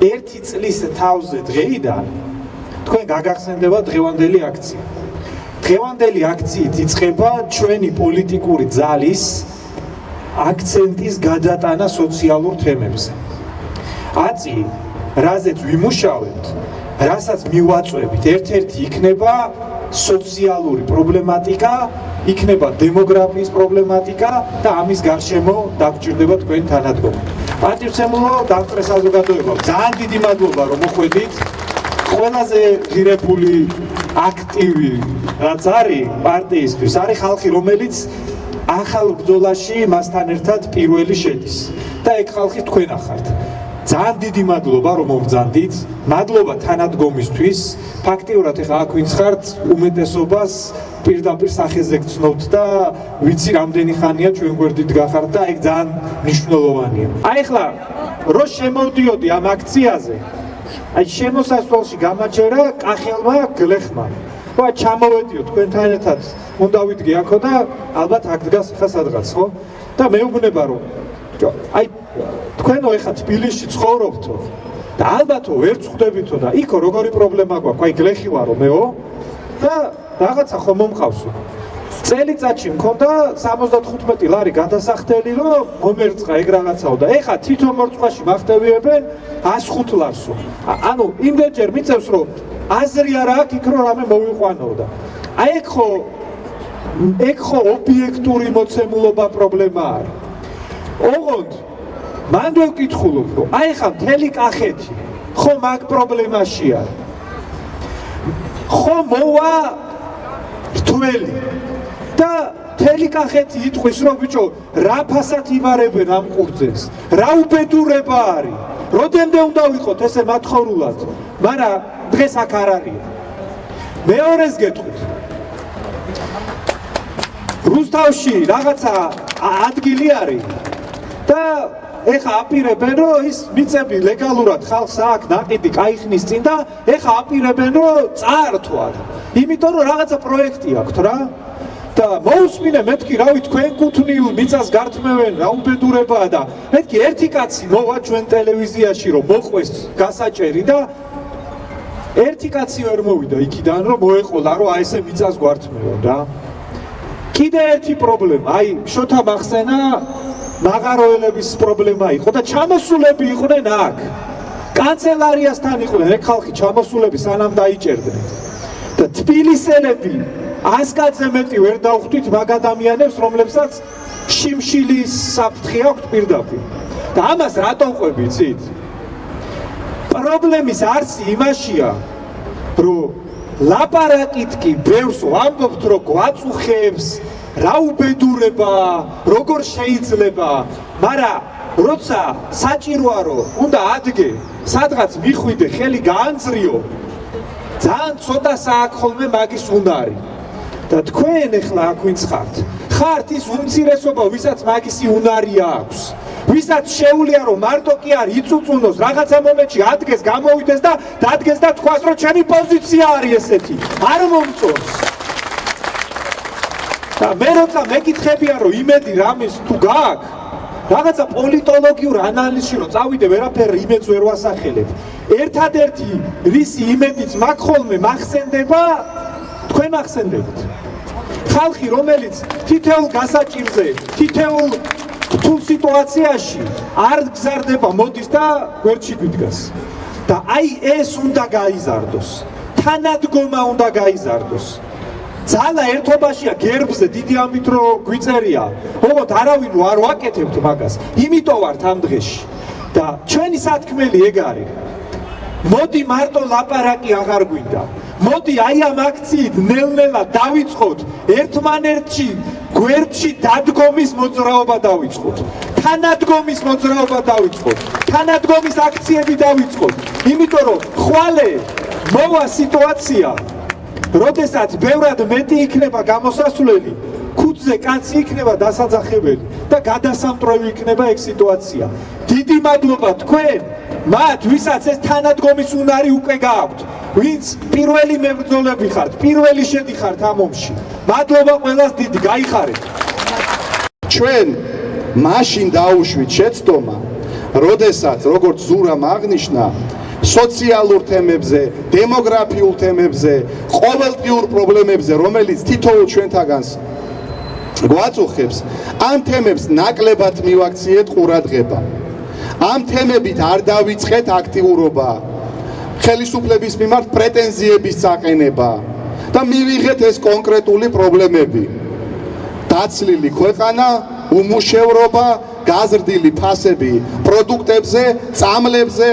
1 წლის თავზე დღეიდან თქვენ გაგახსენდება დღევანდელი აქცია. დღევანდელი აქციით იწყება ჩვენი პოლიტიკური ძალის აქცენტის გადატანა სოციალურ თემებზე. აწი, რაზეც ვიმუშავებთ, რასაც მივაწვევით, ერთ-ერთი იქნება სოციალური პრობლემატიკა, იქნება დემოგრაფიის პრობლემატიკა და ამის გარშემო დაგჭირდება თქვენი თანადგომა. პატივცემულო დამკვირვებელ საზოგადოებამ, ძალიან დიდი მადლობა რომ მოხვედით. ყველაზე ღირებული აქტივი რაც არის პარტიისთვის, არის ხალხი, რომელიც ახალ ბრძოლაში მასთან ერთად პირველი შედის. და ეგ ხალხი თქვენ ახართ. ძალიან დიდი მადლობა რომ მომბრძანდით. მადლობა თანადგომისთვის. ფაქტიურად ეხლა აქ ვინც ხართ, უმეტესობას პირდაპირ სახეზე გცნობთ და ვიცი რამდენი ხანია ჩვენ გვერდით გახართ და ეგ ძალიან მნიშვნელოვანია. აი ეხლა რო შემოვდიოდი ამ აქციაზე, აი შემოსასვლელში გამაჩერა კახელმა გლეხმა. ხო, ჩამოვედიო თქვენთან ერთად, უნდა ვიდგე აქო და ალბათ აქ დგას ხა სადღაც, ხო? და მეუბნება რომ აი თქვენო ეხლა თბილისში ცხოვრობთო და ალბათო ვერ წხვდებითო და იქო როგორი პრობლემა გვაქვს, აი გლეხი ვარო მეო და რაღაცა ხომ მომყავსო. წელიწადში მქონდა 75 ლარი გადასახდელი, რომ მომერწყა ეგ რაღაცაო და ეხა თვითონ მორწყვაში მახტევიებენ 105 ლარსო. ანუ იმდენჯერ მიწევს, რომ აზრი არა აქვს იქ რომ რამე მოვიყვანო და აი ეგ ხო ობიექტური მოცემულობა პრობლემა არის. ოღონდ მან ვეკითხულობ, რომ აი ხა მთელი კახეთი ხო მაგ პრობლემაშია. ხო მოვა რთველი და მთელი კახეთი იტყვის, რომ ბიჭო, რა ფასად იმარებენ ამ ყურძენს, რა უბედურება არის, როდემდე უნდა ვიყოთ ესე მათხოვრულად, მაგრამ დღეს აქ არ არის. მეორეს გეტყვით. რუსთავში რაღაცა ადგილი არის და ეხა აპირებენ, რომ ის მიწები ლეგალურად ხალხს აქ ნაყიდი გაიხნის წინ და ეხა აპირებენ, რომ წაართვათ. იმიტომ რომ რაღაცა პროექტი აქვთ რა. და მოусმინე მეთქი, რავი, თქვენ კუთვნილ მიწას გართმევენ, რა უბედურებაა და მეთქი ერთი კაცი მოვა ჩვენ ტელევიზიაში, რომ მოყვეს გასაჭერი და ერთი კაცი ვერ მოვიდა იქიდან, რომ მოეყოლა, რომ აი ესე მიწას გვართმევენ რა. კიდე ერთი პრობლემა, აი შოთა მახსენა მაღაროელების პრობლემა იყო და ჩამოსულები იყვნენ აქ. კანცელარიასთან იყვნენ, ეგ ხალხი ჩამოსულები სანამ დაიჭერდნენ. და თბილისელები 100 კაცზე მეტი ვერ დავხვდით მაგ ადამიანებს, რომლებსაც შიმშილის საფრთხე აქვთ პირდაპირ. და ამას რატომ ყვები, იცით? პრობლემის არსი იმაშია, რომ ლაპარაკით კი ბევრს ვამბობთ, რომ გვაწუხებს, რა უბედურებაა, როგორ შეიძლება, მაგრამ როცა საჭიროა რომ უნდა ადგე, სადღაც მიხვიდე, ხელი გაანძრიო, ძალიან ცოტა საათი ხოლმე მაგის უნარი. და თქვენ ეხლა აქ ვინც ხართ ის უმცირესობა, ვისაც მაგისი უნარი აქვს, ვისაც შეუძლია რომ მარტო კი არ იწუწუნოს, რაღაცა მომენტში ადგეს, გამოვიდეს და დადგეს და თქვას, რომ ჩემი პოზიცია არის ესეთი, არ მომწონს. და მე როცა მეკითხებია, რომ იმედი რამის თუ გააქვს, რაღაცა პოლიტოლოგიურ ანალიზში რომ წავიდე, ვერაფერ იმედს ვერ ვასახელებ. ერთადერთი რისი იმედიც მაგ ხოლმე მახსენდება, თქვენ ახსენდებთ. ხალხი, რომელიც თითოეულ გასაჭირზე, თითოეულ რთულ სიტუაციაში არ გზარდება, მოდის და გვერდში გვიდგას. და აი ეს უნდა გაიზარდოს. თანადგომა უნდა გაიზარდოს. ძალა ერთობაშია გერბზე, დიდი ამით რომ გვიწერია. ოღონდ არავინ არ ვაკეთებთ მაგას. იმიტომ ვართ ამ დღეში. და ჩვენი სათქმელი ეგ არის. მოდი მარტო ლაპარაკი აღარ გვინდა. მოდი აი ამ აქციით ნელ-ნელა დავიწყოთ ერთმანერთში გვერდში დადგომის მოძრაობა დავიწყოთ. თანადგომის მოძრაობა დავიწყოთ. თანადგომის აქციები დავიწყოთ. იმიტომ რომ ხვალე მოვა სიტუაცია, როდესაც ბევრად მეტი იქნება გამოსასვლელი, ქუჩზე კაცი იქნება დასაძახებელი და გადასამტრევი იქნება ეგ სიტუაცია. დიდი მადლობა თქვენ მათ, ვისაც ეს თანადგომის უნარი უკვე გააქვთ, ვინც პირველი მებრძოლები ხართ, პირველი შედიხართ ამ ომში. მადლობა ყველას დიდი, გაიხარეთ. ჩვენ მაშინ დაუშვით შეცდომა, როდესაც როგორც ზურამ აღნიშნა, სოციალურ თემებზე, დემოგრაფიულ თემებზე, ყოველდღიურ პრობლემებზე, რომელიც თითოეულ ჩვენთაგანს გვაწუხებს, ამ თემებს ნაკლებად მივაქციეთ ყურადღება. ამ თემებით არ დავიწყეთ აქტიურობა, ხელისუფლების მიმართ პრეტენზიების წაყენება და მივიღეთ ეს კონკრეტული პრობლემები. დაცლილი ქვეყანა, უმუშევრობა, გაზრდილი ფასები პროდუქტებზე, წამლებზე,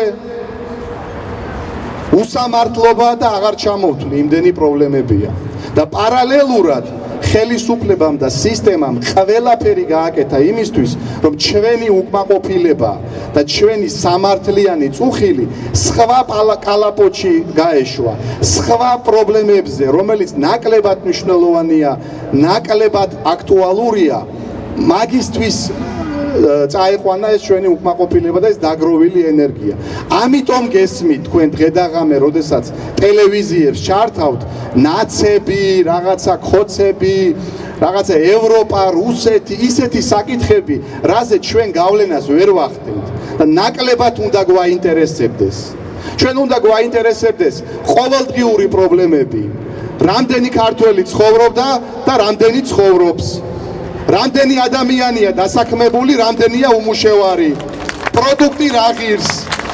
უსამართლობა და აღარ ჩამოვთვლი იმდენი პრობლემებია. და პარალელურად ხელისუფლებამ და სისტემამ ყველაფერი გააკეთა იმისთვის, რომ ჩვენი უკმაყოფილება და ჩვენი სამართლიანი წუხილი სხვა კალაპოტში გაეშვა, სხვა პრობლემებზე, რომელიც ნაკლებად მნიშვნელოვანია, ნაკლებად აქტუალურია, მაგისთვის წაიყვანა ეს ჩვენი უკმაყოფილება და ეს დაგროვილი ენერგია. ამიტომ გესმით თქვენ დღედაღამე, როდესაც ტელევიზიებს ჩართავთ, ნაცები, რაღაცა ხოცები, რაღაცა ევროპა, რუსეთი, ისეთი საკითხები, რაზე ჩვენ გავლენას ვერ ვახდენთ და ნაკლებად უნდა გვაინტერესებდეს. ჩვენ უნდა გვაინტერესებდეს ყოველდღიური პრობლემები. რამდენი ქართველი ცხოვრობდა და რამდენი ცხოვრობს. რამდენი ადამიანია დასაქმებული, რამდენია უმუშევარი. პროდუქტი რა ღირს,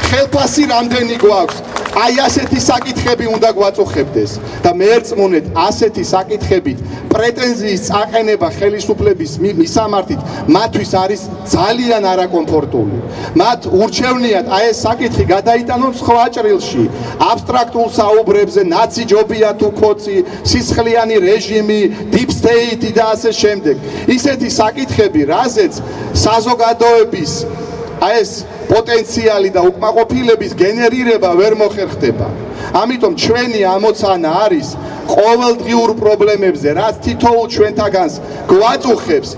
ხელფასი რამდენი გვაქვს. აი ასეთი საკითხები უნდა გვაწუხებდეს და მეერწმუნეთ, ასეთი საკითხებით პრეტენზიის წაყენება ხელისუფლების მისამართით მათთვის არის ძალიან არაკომფორტული. მათ ურჩევნიათ აი ეს საკითხი გადაიტანონ სხვა ჭრილში, აბსტრაქტულ საუბრებზე, ნაცი ჯობია თუ ქოცი, სისხლიანი რეჟიმი, deep state და ასე შემდეგ. ისეთი საკითხები, რაზეც საზოგადოების აი ეს პოტენციალი და უკმაყოფილების გენერირება ვერ მოხერხდება. ამიტომ ჩვენი ამოცანა არის ყოველდღიურ პრობლემებზე, რაც თითოეულ ჩვენთაგანს გვაწუხებს,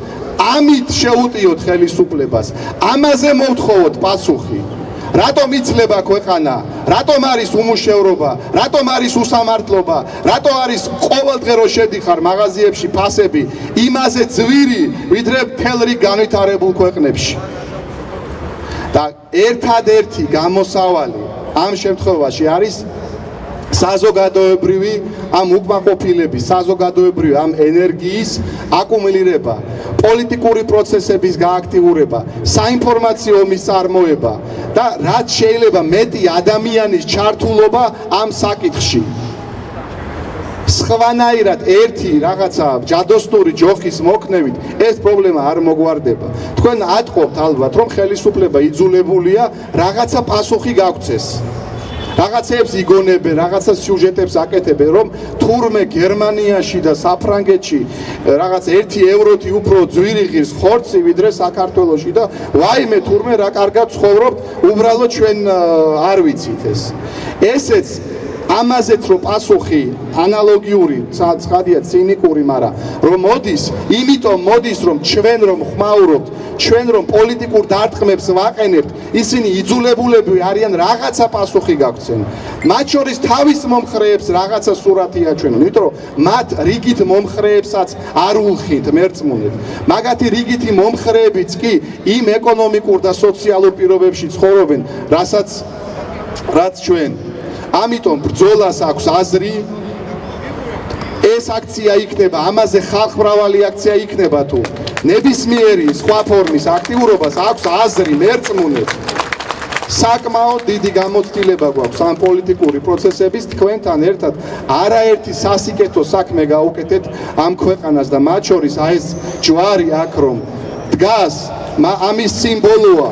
ამით შეუტიოთ ხელისუფლებას, ამაზე მოვთხოვოთ პასუხი. რატომ იცლება ქვეყანა? რატომ არის უმუშევრობა? რატომ არის უსამართლობა? რატომ არის ყოველდღე რო შედიხარ მაღაზიებში ფასები იმაზე ძვირი, ვიდრე მთელ რიგ განვითარებულ ქვეყნებში? და ერთადერთი გამოსავალი ამ შემთხვევაში არის საზოგადოებრივი ამ უკმაყოფილების, საზოგადოებრივი ამ ენერგიის აკუმულირება, პოლიტიკური პროცესების გააქტიურება, საინფორმაციო მისწარმოება და რაც შეიძლება მეტი ადამიანის ჩართულობა ამ საკითხში. სხვანაირად ერთი რაღაცა ჯადოსნური ჯოხის მოქნევით ეს პრობლემა არ მოგვარდება. თქვენ ატყობთ ალბათ, რომ ხელისუფლება იძულებულია რაღაცა პასუხი გაგცეს. რაღაცებს იგონებენ, რაღაცა სიუჟეტებს აკეთებენ, რომ თურმე გერმანიაში და საფრანგეთში რაღაც 1 ევროთი უფრო ძვირი ღირს ხორცი ვიდრე საქართველოში და ვაიმე თურმე რა კარგად ცხოვრობთ, უბრალოდ ჩვენ არ ვიცით ეს. ესეც ამაზეც რომ პასუხი ანალოგიური, ცხადია ცინიკური, მაგრამ რომ მოდის, იმიტომ მოდის რომ ჩვენ რომ ხმაურობთ, ჩვენ რომ პოლიტიკურ დარტყმებს ვაყენებთ, ისინი იძულებულები არიან რაღაცა პასუხი გაგცენ. მათ შორის თავის მომხრეებს რაღაცა სურათი აჩვენონ, იმიტომ რომ მათ რიგით მომხრეებსაც არ ულხით, მერწმუნეთ. მაგათი რიგითი მომხრეებიც კი იმ ეკონომიკურ და სოციალურ პირობებში ცხოვრობენ, რაც ჩვენ. ამიტომ ბრძოლას აქვს აზრი, ეს აქცია იქნება, ამაზე ხალხმრავალი აქცია იქნება თუ ნებისმიერი სხვა ფორმის აქტიურობას აქვს აზრი, მერწმუნეთ. საკმაოდ დიდი გამოცდილება გვაქვს ამ პოლიტიკური პროცესების თქვენთან ერთად არაერთი სასიკეთო საქმე გაუკეთეთ ამ ქვეყანას და მათ შორის აი ეს ჯვარი აქ რომ დგას, ამის სიმბოლოა,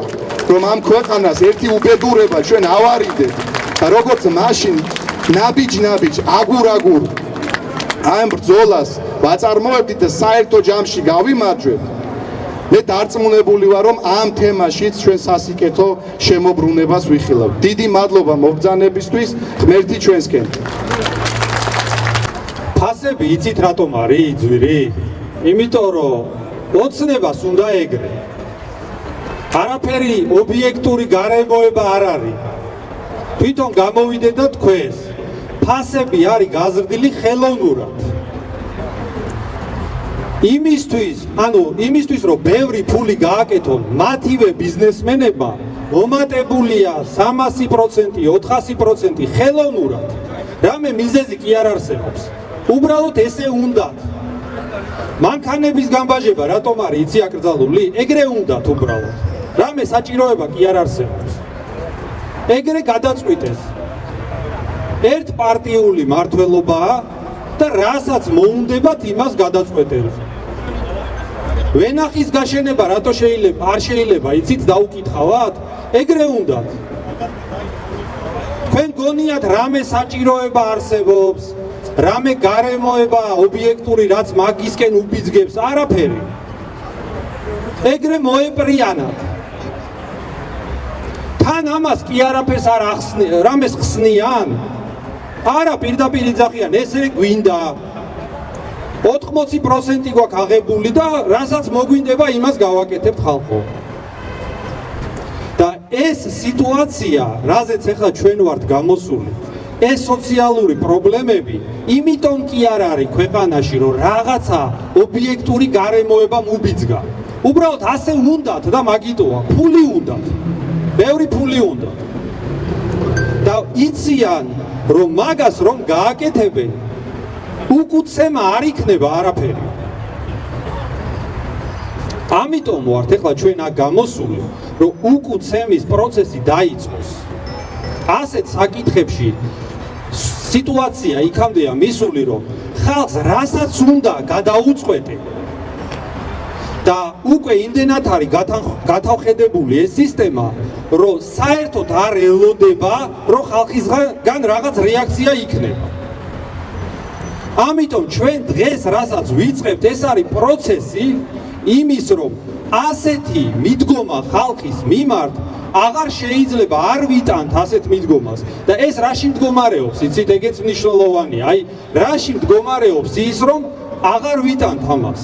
რომ ამ ქვეყანას ერთი უბედურება ჩვენ ავარიდეთ. და როგორც მაშინ ნაბიჯ-ნაბიჯ, აგურ-აგურ ამ ბრძოლას ვაწარმოებდით და საერთო ჯამში გავიმარჯვებთ, მე დარწმუნებული ვარ, რომ ამ თემაშიც ჩვენ სასიკეთო შემოbrunებას ვიხილავთ. დიდი მადლობა მობრძანებისთვის, ღმერთი ჩვენსკენ. ფასები იცით რატომ არის ძვირი? იმიტომ რომ ოცნებას უნდა ეგრე. არაფერი ობიექტური გარემოება არ არის. თვითონ გამოვიდეთ და თქვენს ფასები არის გაზრდილი ხელოვნურად. იმისთვის, რომ ბევრი ფული გააკეთონ მათივე ბიზნესმენებმა, მომატებულია 300%, 400% ხელოვნურად. რამე მიზეზი კი არ არსებობს. უბრალოდ ესე უნდათ. მანქანების გამბაჟება რატომ არის იცი აკრძალული? ეგრე უნდათ უბრალოდ. რამე საჭიროება კი არ არსებობს. ეგრე გადაწყვიტეს. ერთპარტიული მართლობაა და რასაც მოუნდებათ იმას გადაწყვეტენ. ვენახის გაშენება რატო შეიძლება? არ შეიძლება, იცით დაუკითხავთ? ეგრე უნდათ. თქვენ გონიათ რამე საჭიროება არსებობს, რამე გარემოება ობიექტური რაც მაგისკენ უბიძგებს, არაფერი. ეგრე მოეპრიანათ. თან ამას კი არაფერს არ ახსნიან, რამეს ხსნიან? არა, პირდაპირ იძახიან, ესე გვინდა. 80% გვაქვს აღებული და რასაც მოგვინდება, იმას გავაკეთებთ ხალხო. და ეს სიტუაცია, რაზეც ახლა ჩვენ ვართ გამოსული, ეს სოციალური პრობლემები, იმიტომ კი არ არის ქვეყანაში, რომ რაღაცა ობიექტური გარემოება მუბიძგა. უბრალოდ ასე უნდათ და მაგიტოა, ფული უნდათ. ბევრი ფული უნდათ. და იციან, რომ მაგას რომ გააკეთებენ, უკუცემა არ იქნება არაფერი. ამიტომ ვართ ახლა ჩვენ აქ გამოსული, რომ უკუცემის პროცესი დაიწყოს. ასეთ საკითხებში სიტუაცია იქამდეა მისული, რომ ხალხს რასაც უნდა გადაუწყვეტენ. და უკვე იმდენად არის გათავხედებული ეს სისტემა, რომ საერთოდ არ ელოდება, რომ ხალხისგან რაღაც რეაქცია იქნება. ამიტომ ჩვენ დღეს რასაც ვიწყებთ, ეს არის პროცესი იმის, რომ ასეთი მიდგომა ხალხის მიმართ აღარ შეიძლება არ ვიტანთ ასეთ მიდგომას. და ეს რაში მდგომარეობს, იცით, ეგეც მნიშვნელოვანია. აი, რაში მდგომარეობს ის, რომ აღარ ვიტანთ ამას.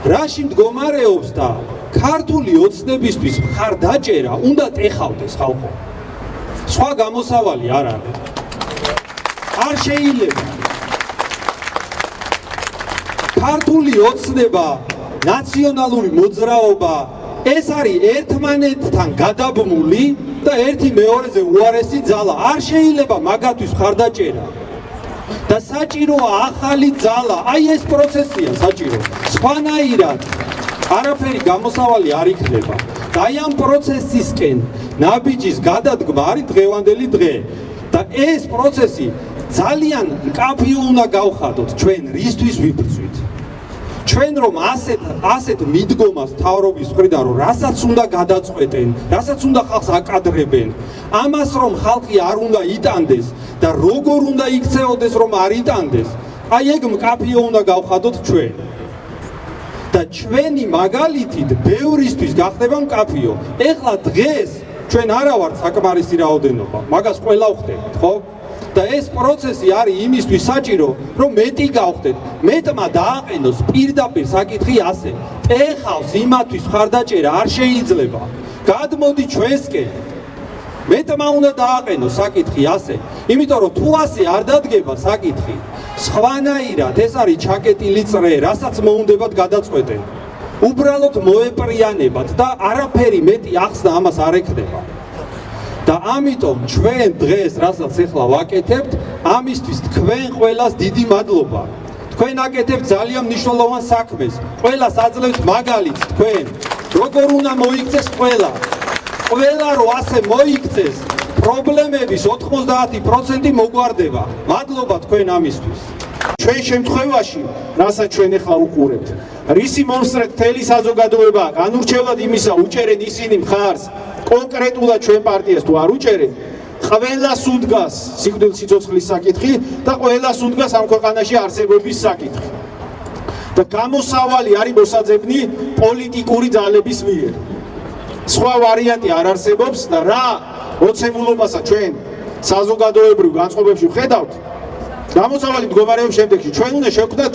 რაში მდგომარეობს და ქართული ოცნებისთვის მხარდაჭერა უნდა ეხავდეს ხალხო. სხვა გამოსავალი არ არის. არ შეიძლება. ქართული ოცნება, ნაციონალური მოძრაობა, ეს არის ერთმანეთთან გადაბმული და ერთი მეორეზე უარესი ძალა. არ შეიძლება მაგათვის მხარდაჭერა. და საჭიროა ახალი ძალა. აი ეს პროცესია საჭირო. სხვანაირად არაფერი გამოსავალი არ იქნება. და აი ამ პროცესისკენ ნაბიჯის გადადგმა არის დღევანდელი დღე. და ეს პროცესი ძალიან მკაფიო უნდა გავხადოთ ჩვენ რისთვის ვიბრძვით. ჩვენ რომ ასეთ მიდგომას თავრობის მხრიდან რომ რასაც უნდა გადაწყვეტენ, რასაც უნდა ხალხს აკადრებენ, ამას რომ ხალხი არ უნდა იტანდეს და როგორ უნდა იქცეოდეს რომ არ იტანდეს, აი ეგ მკაფიო უნდა გავხადოთ ჩვენ. და ჩვენი მაგალითით ბევრისთვის გახდება მკაფიო. ეხლა დღეს ჩვენ არა ვართ საკმარისი რაოდენობა, მაგას ყველა ვხდებით, ხო? და ეს პროცესი არის იმისთვის საჭირო, რომ მეტი გავხდეთ. მეტმა დააყენოს პირდაპირ საკითხი ასე. ეხავს იმათვის მხარდაჭერა არ შეიძლება. გადმოდი ჩვენსკენ. მეტმა უნდა დააყენოს საკითხი ასე. იმიტომ რომ თუ ასე არ დადგება საკითხი, სხვანაირად ეს არის ჩაკეტილი წრე, რასაც მოუნდებათ გადაწყვეტენ. უბრალოდ მოეპრიანებათ და არაფერი მეტი ახსნა ამას არ ექნება. და ამიტომ ჩვენ დღეს რასაც ახლა ვაკეთებთ, ამისთვის თქვენ ყველას დიდი მადლობა. თქვენ აკეთებთ ძალიან მნიშვნელოვან საქმეს. ყველას აძლევთ მაგალითს თქვენ. როგორ უნდა მოიქცეს ყველა. ყველა რო ასე მოიქცეს, პრობლემების 90% მოგვარდება. მადლობა თქვენ ამისთვის. ჩვენ შემთხვევაში, რასაც ჩვენ ახლა უყურებთ, რისი მონსტრეთ მთელი საზოგადოება განურჩევლად იმისა უჭერენ ისინი მხარს კონკრეტულად ჩვენ პარტიას თუ არ უჭერენ, ყველას უდგას სიკვდილ სიცოცხლის საკითხი და ყველას უდგას ამ ქვეყანაში არსებობის საკითხი. და გამოსავალი არის მოსაძებნი პოლიტიკური ძალების მიერ. სხვა ვარიანტი არ არსებობს და რა მოცემულობასაც ჩვენ საზოგადოებრივ განწყობებში ვხედავთ, გამოსავალი მდგომარეობს შემდეგში. ჩვენ უნდა შევქმნათ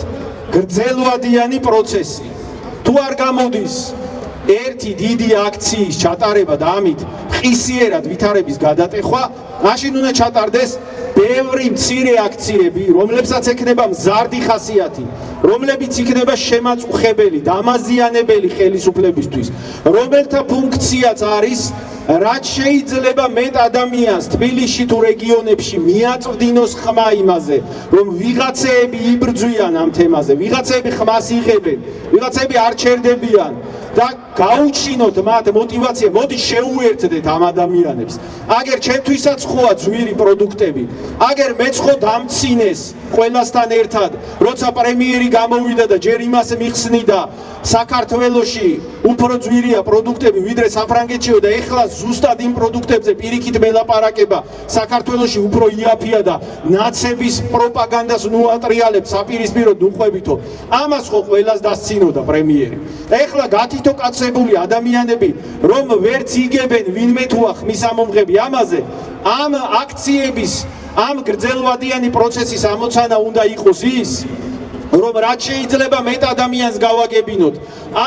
გრძელვადიანი პროცესი. თუ არ გამოდის ერთი დიდი აქციის ჩატარება და ამით ყისიერად ვითარების გადატეხვა, მაშინ უნდა ჩატარდეს ბევრი მცირე აქციები, რომლებსაც ექნება მზარდი ხასიათი, რომლებიც იქნება შემაწუხებელი, დამაზიანებელი ხელისუფლებისთვის, რომელთა ფუნქციაც არის რაც შეიძლება მეტ ადამიანს თბილისში თუ რეგიონებში მიაწვდინოს ხმა იმაზე, რომ ვიღაცეები იბრძვიან ამ თემაზე, ვიღაცეები ხმას იღებენ, ვიღაცეები არ ჩერდებიან და გაუჩინოთ მათ мотивация, მოდი შეუერთდეთ ამ ადამიანებს. აგერ ჩემთვისაც ხოა ძვირი პროდუქტები, აგერ მეც ხო დამცინეს ყველასთან ერთად, როცა პრემიერი გამოვიდა და ჯერ იმას მიხსნიდა საქართველოში უფრო ძვირია პროდუქტები ვიდრე საფრანგეთშიო და ეხლა ზუსტად იმ პროდუქტებზე პირიქით მელაპარაკება საქართველოში უფრო იაფია და ნაცების პროპაგანდას ნუატრიალებს საპირისპიროდ უყვებითო. ამას ხო ყველას დასცინოდა პრემიერი. ეხლა გათითოკაცებული ადამიანები რომ ვერც იგებენ ვინმე თუა ხმის ამომღები ამაზე, ამ აქციების, ამ გრძელვადიანი პროცესის ამოცანა უნდა იყოს ის, რომ რაც შეიძლება მეტ ადამიანს გავაგებინოთ.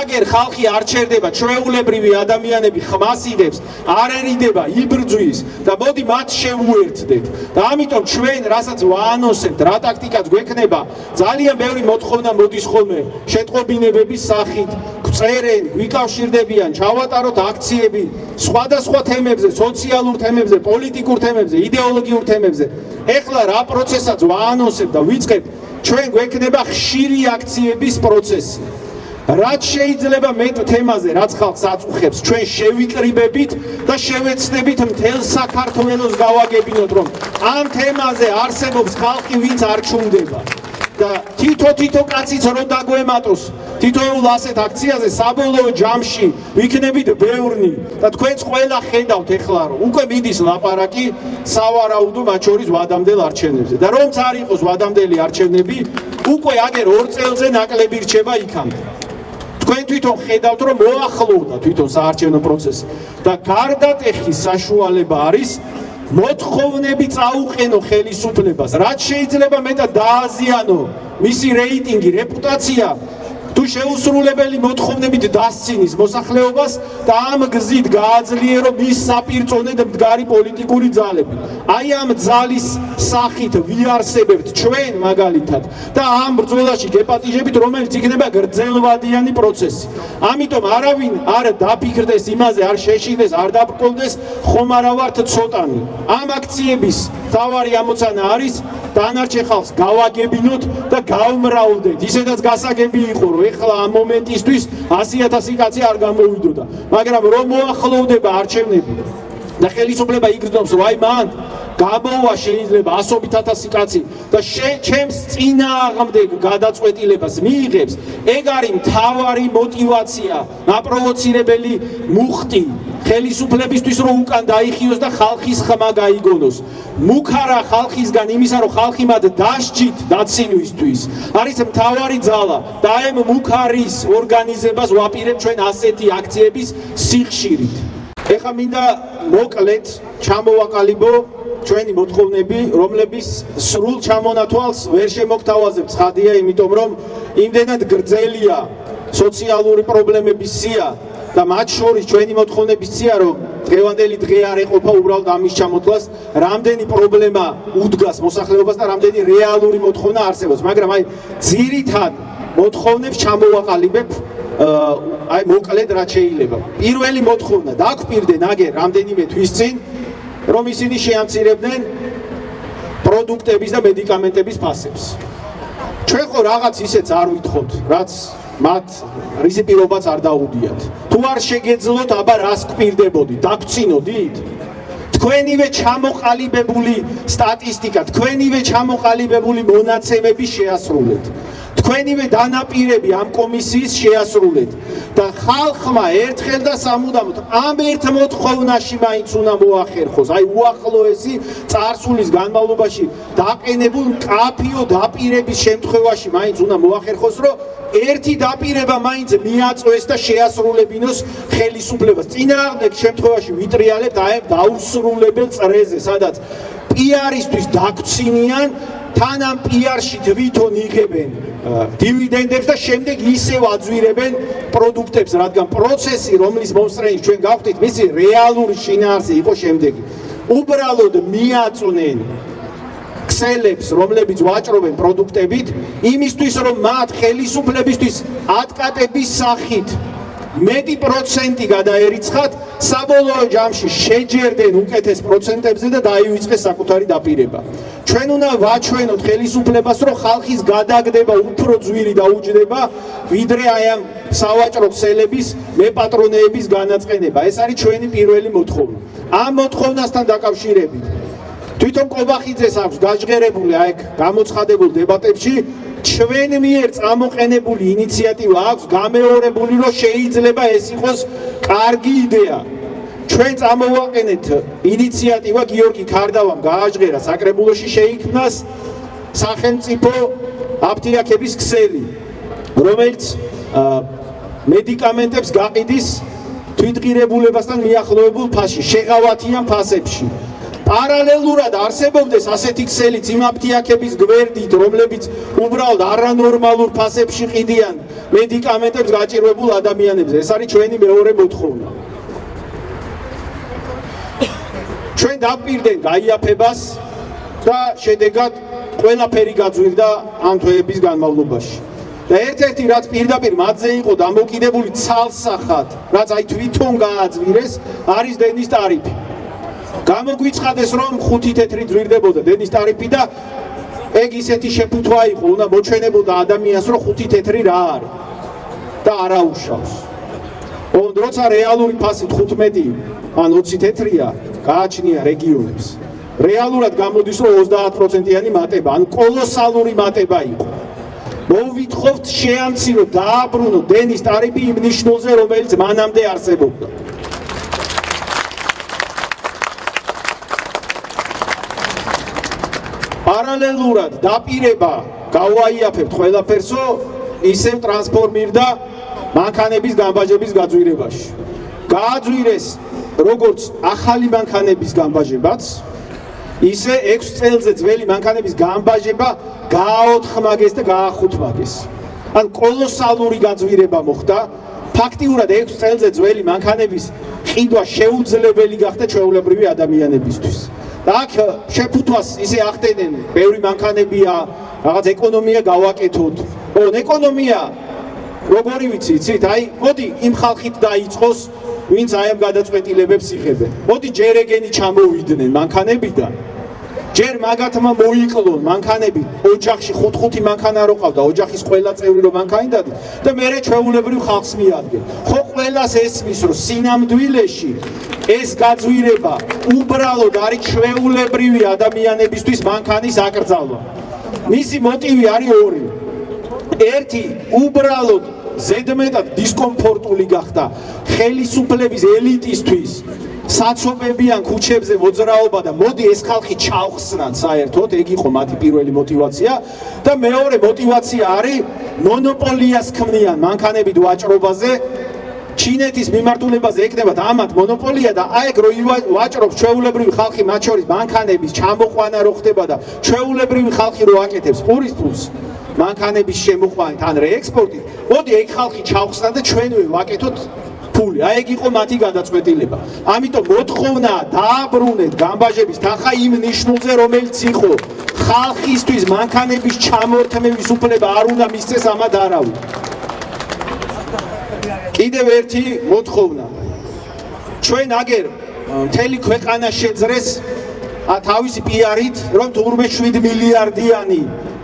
აგერ ხალხი არ ჩერდება, ჩვეულებრივი ადამიანები ხმას იღებს, არ ერიდება, იბრძვის და მოდი მათ შევუერთდეთ. და ამიტომ ჩვენ რასაც ვაანონსებთ, რა ტაქტიკაც გვექნება, ძალიან ბევრი მოთხოვნა მოდის ხოლმე შეტყობინებების სახით, წერენ, გვიკავშირდებიან, ჩავატაროთ აქციები სხვადასხვა თემებზე, სოციალურ თემებზე, პოლიტიკურ თემებზე, იდეოლოგიურ თემებზე. ეხლა რა პროცესაც ვაანონსებთ და ვიწყებთ, ჩვენ გვექნება ხშირი აქციების პროცესი. რაც შეიძლება მეტ თემაზე, რაც ხალხს აწუხებს, ჩვენ შევიკრიბებით და შევეცდებით მთელ საქართველოს გავაგებინოთ, რომ ამ თემაზე არსებობს ხალხი, ვინც არ ჩუნდება. და თითო კაციც რომ დაგვემატოს თითოეულ ასეთ აქციაზე საბოლოო ჯამში ვიქნებით ბევრნი და თქვენც ყველა ხედავთ ეხლა რომ უკვე მიდის ლაპარაკი სავარაუდო მათ შორის ვადამდელ არჩევნებზე და რომც არ იყოს ვადამდელი არჩევნები უკვე აგერ 2 წელზე ნაკლები რჩება იქამდე. თქვენ თვითონ ხედავთ რომ მოახლოვდა თვითონ საარჩევნო პროცესი და გარდატეხის საშუალება არის მოთხოვნები წაუყენო ხელისუფლებას, რაც შეიძლება მეტად დააზიანო მისი რეიტინგი, რეპუტაცია, თუ შეუსრულებელი მოთხოვნებით დასცინის მოსახლეობას და ამ გზით გააძლიერო მის საპირწონედ მდგარი პოლიტიკური ძალები. აი ამ ძალის სახით ვიარსებებთ ჩვენ მაგალითად და ამ ბრძოლაში გეპატიჟებით, რომელიც იქნება გრძელვადიანი პროცესი. ამიტომ არავინ არ დაფიქრდეს იმაზე, არ შეშინდეს, არ დაბრკოლდეს, ხომ არა ვართ ცოტანი. ამ აქციების თავარი ამოცანა არის დანარჩენ ხალხს გავაგებინოთ და გავმრავლდეთ. ისედაც გასაგები იყო, რომ ეხლა ამ მომენტისთვის 100,000 კაცი არ გამოვიდოდა, მაგრამ რომ მოახლოვდება არჩევნები და ხელისუფლება იგრძნობს, რომ აი მან გამოვა შეიძლება 100,000 კაცი და ჩემს წინააღმდეგ გადაწყვეტილებას მიიღებს, ეგ არის მთავარი мотивация, მაპროვოცირებელი მუხტი ხელისუფლებისთვის, რომ უკან დაიხიოს და ხალხის ხმა გაიგონოს. მუქარა ხალხისგან იმისა, რომ ხალხი მათ დასჯით დაცინვისთვის, არის მთავარი ძალა და ამ მუქარის ორგანიზებას ვაპირებთ ჩვენ ასეთი აქციების სიხშირით. ეხლა მინდა მოკლედ ჩამოვაყალიბო ჩვენი მოთხოვნები, რომლების სრულ ჩამონათვალს ვერ შემოგთავაზებ, ცხადია, იმიტომ რომ იმდენად გრძელია სოციალური პრობლემების სია და მათ შორის ჩვენი მოთხოვნების სია, რომ დღევანდელი დღე არ ეყოფა უბრალოდ ამის ჩამოთვლას, რამდენი პრობლემა უდგას მოსახლეობას და რამდენი რეალური მოთხოვნა არსებობს, მაგრამ აი ძირითად მოთხოვნებს ჩამოვაყალიბებ აი მოკლედ რაც შეიძლება. პირველი მოთხოვნა დაგვპირდნენ აგერ რამდენიმე თვის წინ, რომ ისინი შეამცირებდნენ პროდუქტების და მედიკამენტების ფასებს. ჩვენ ხო რაღაც ისეც არ ვითხოვთ, რაც მათ რისი პირობაც არ დაუდიათ. თუ არ შეგეძლოთ, აბა რას გვპირდებოდით? დაგვრცინოდით? თქვენივე ჩამოყალიბებული სტატისტიკა, თქვენივე ჩამოყალიბებული მონაცემები შეასრულეთ. თქვენივე დანაპირები ამ კომისიის შეასრულეთ და ხალხმა ერთხელ და სამუდამოდ ამ ერთ მოთხოვნაში მაინც უნდა მოახერხოს. აი უახლოესი წარსულის განმავლობაში დაყენებულ მკაფიო დაპირების შემთხვევაში მაინც უნდა მოახერხოს, რომ ერთი დაპირება მაინც მიაწვეს და შეასრულებინოს ხელისუფლებას. წინააღმდეგ შემთხვევაში ვიტრიალებთ აი დაუსრულებელ წრეზე, სადაც პიარისთვის დაგვრცინიან, თან ამ პიარში თვითონ იღებენ დივიდენდებს და შემდეგ ისევ აძვირებენ პროდუქტებს, რადგან პროცესი, რომლის მომსწრენის ჩვენ გავხდით, მისი რეალური შინაარსი იყო შემდეგი. უბრალოდ მიაწვნენ ქსელებს, რომლებიც ვაჭრობენ პროდუქტებით, იმისთვის რომ მათ ხელისუფლებისთვის ადკატების სახით მეტი პროცენტი გადაერიცხათ, საბოლოო ჯამში შეჯერდნენ უკეთეს პროცენტებზე და დაივიწყეს საკუთარი დაპირება. ჩვენ უნდა ვაჩვენოთ ხელისუფლებას, რომ ხალხის გადაგდება უფრო ძვირი დაუჯდება, ვიდრე აი ამ სავაჭრო ქსელების, მეპატრონეების განაწყენება. ეს არის ჩვენი პირველი მოთხოვნა. ამ მოთხოვნასთან დაკავშირებით თვითონ კობახიძეს აქვს გაჟღერებული აი გამოცხადებულ დებატებში ჩვენ მიერ წამოყენებული ინიციატივა აქვს გამეორებული, რომ შეიძლება ეს იყოს კარგი იდეა. ჩვენ წამოვაყენეთ ინიციატივა, გიორგი ქარდავამ გააჟღერა საკრებულოში შეიქმნას სახელმწიფო აფთიაქების ქსელი, რომელიც მედიკამენტებს გაყიდის თვითღირებულებასთან მიახლოებულ ფასში, შეღავათიან ფასებში. პარალელურად არსებობდეს ასეთი ქსელიც იმ აფთიაქების გვერდით, რომლებიც უბრალოდ არანორმალურ ფასებში ყიდიან მედიკამენტებს გაჭირვებულ ადამიანებს. ეს არის ჩვენი მეორე მოთხოვნა. ჩვენ დავპირდენ გაიაფებას და შედეგად ყველაფერი გაძვირდა ამ თვეების განმავლობაში. და ერთ-ერთი რაც პირდაპირ მათზე იყო დამოკიდებული ცალსახად, რაც აი თვითონ გააძვირეს, არის დენის ტარიფი. გამოგვიცხადეს, რომ 5 თეთრი ძვირდებოდა დენის ტარიფი და ეგ ისეთი შეფუთვა იყო, უნდა მოჩვენებოდა ადამიანს, რომ 5 თეთრი რა არის და არაუშავს. როცა რეალური ფასი 15 ან 20 თეთრია, გააჩნია რეგიონებს. რეალურად გამოდის, რომ 30%-იანი მატება, ან კოლოსალური მატება იყო. მოვვითხოვთ შეამციროთ, დააბრუნოთ დენის ტარიფი იმ ნიშნულზე, რომელიც მანამდე არსებობდა. პარალელურად დაპირება გავაიაფებთ ყველაფერსო ისევ ტრანსფორმირდა მანქანების გამბაჟების გაძვირებაში. გააძვირეს როგორც ახალი მანქანების გამბაჟებაც, ისე 6 წელზე ძველი მანქანების გამბაჟება გააოთხმაგეს და გაახუთმაგეს. ან კოლოსალური გაძვირება მოხდა. ფაქტიურად 6 წელზე ძველი მანქანების ყიდვა შეუძლებელი გახდა ჩვეულებრივი ადამიანებისთვის. და აქ შეფუთვას ისე ახდენენ, ბევრი მანქანებია, რაღაც ეკონომია გავაკეთოთ. ეკონომია როგორი ვიცით, აი, მოდი იმ ხალხით დაიწყოს, ვინც აი ამ გადაწყვეტილებებს იღებენ. მოდი ჯერ ეგენი ჩამოვიდნენ მანქანებიდან. ჯერ მაგათმა მოიკლონ მანქანები, ოჯახში 5 მანქანა რო ყავდა, ოჯახის ყველა წევრი რო მანქანი დადით და მერე ჩვეულებრივ ხალხს მიადგენ. ხო ყველას ესმის, რომ სინამდვილეში ეს გაძვირება უბრალოდ არის ჩვეულებრივი ადამიანებისთვის მანქანის აკრძალვა. მისი მოტივი არის ორი. ერთი, უბრალოდ ზედმეტად დისკომფორტული გახდა ხელისუფლების ელიტისთვის საცობებიან ქუჩებზე მოძრაობა და მოდი ეს ხალხი ჩავხსნათ საერთოდ, ეგ იყო მათი პირველი мотиваცია და მეორე мотиваცია არის მონოპოლიას ქმნიან მანქანებით ვაჭრობაზე. ჩინეთის მიმართულებაზე ეკნებათ ამათ მონოპოლია და აი ეგ რო ვაჭრობს ჩვეულებრივი ხალხი, მათ შორის მანქანების ჩამოყვანა რო ხდება და ჩვეულებრივი ხალხი რო აკეთებს პურის ფულს მანქანების შემოყვანით ან რეექსპორტით, მოდი ეგ ხალხი ჩავხსნათ და ჩვენვე ვაკეთოთ ფული. აი ეგ იყო მათი გადაწყვეტილება. ამიტომ მოთხოვნა დააბრუნეთ გამბაჟების თანხა იმ ნიშნულზე, რომელიც იყო ხალხისთვის მანქანების ჩამორთმევის უფლება არ უნდა მისცეს ამად არავინ. კიდევ ერთი მოთხოვნა. ჩვენ აგერ მთელი ქვეყანა შეძრეს თავისი პიარით, რომ თურმე 7 მილიარდიანი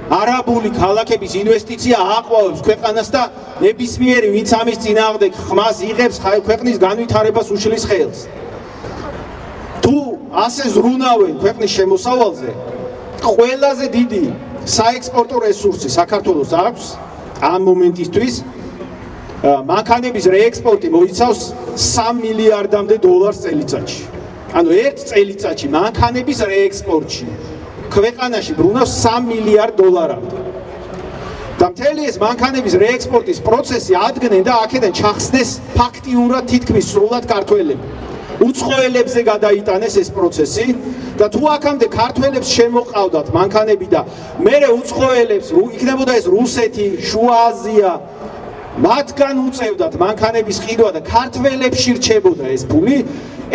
არაბული ქალაქების ინვესტიცია აყვავებს ქვეყანას და ნებისმიერი ვინც ამის წინააღმდეგ ხმას იღებს, ქვეყნის განვითარებას უშლის ხელს. თუ ასე ზრუნავენ ქვეყნის შემოსავალზე, ყველაზე დიდი საექსპორტო რესურსი საქართველოს აქვს ამ მომენტისთვის. მანქანების რეექსპორტი მოიცავს 3 მილიარდამდე დოლარს წელიწადში. ანუ ერთ წელიწადში მანქანების რეექსპორტში ქვეყანაში ბრუნავს 3 მილიარდ დოლარამდე. და მთელი ეს მანქანების რეექსპორტის პროცესი ადგენენ და აქედან ჩახსნეს ფაქტიურად თითქმის სრულად ქართველები. უცხოელებზე გადაიტანეს ეს პროცესი და თუ აქამდე ქართველებს შემოყავდათ მანქანები და მერე უცხოელებს იქნებოდა ეს რუსეთი, შუა აზია, მათგან უწევდათ მანქანების ყიდვა და ქართველებში რჩებოდა ეს ფული.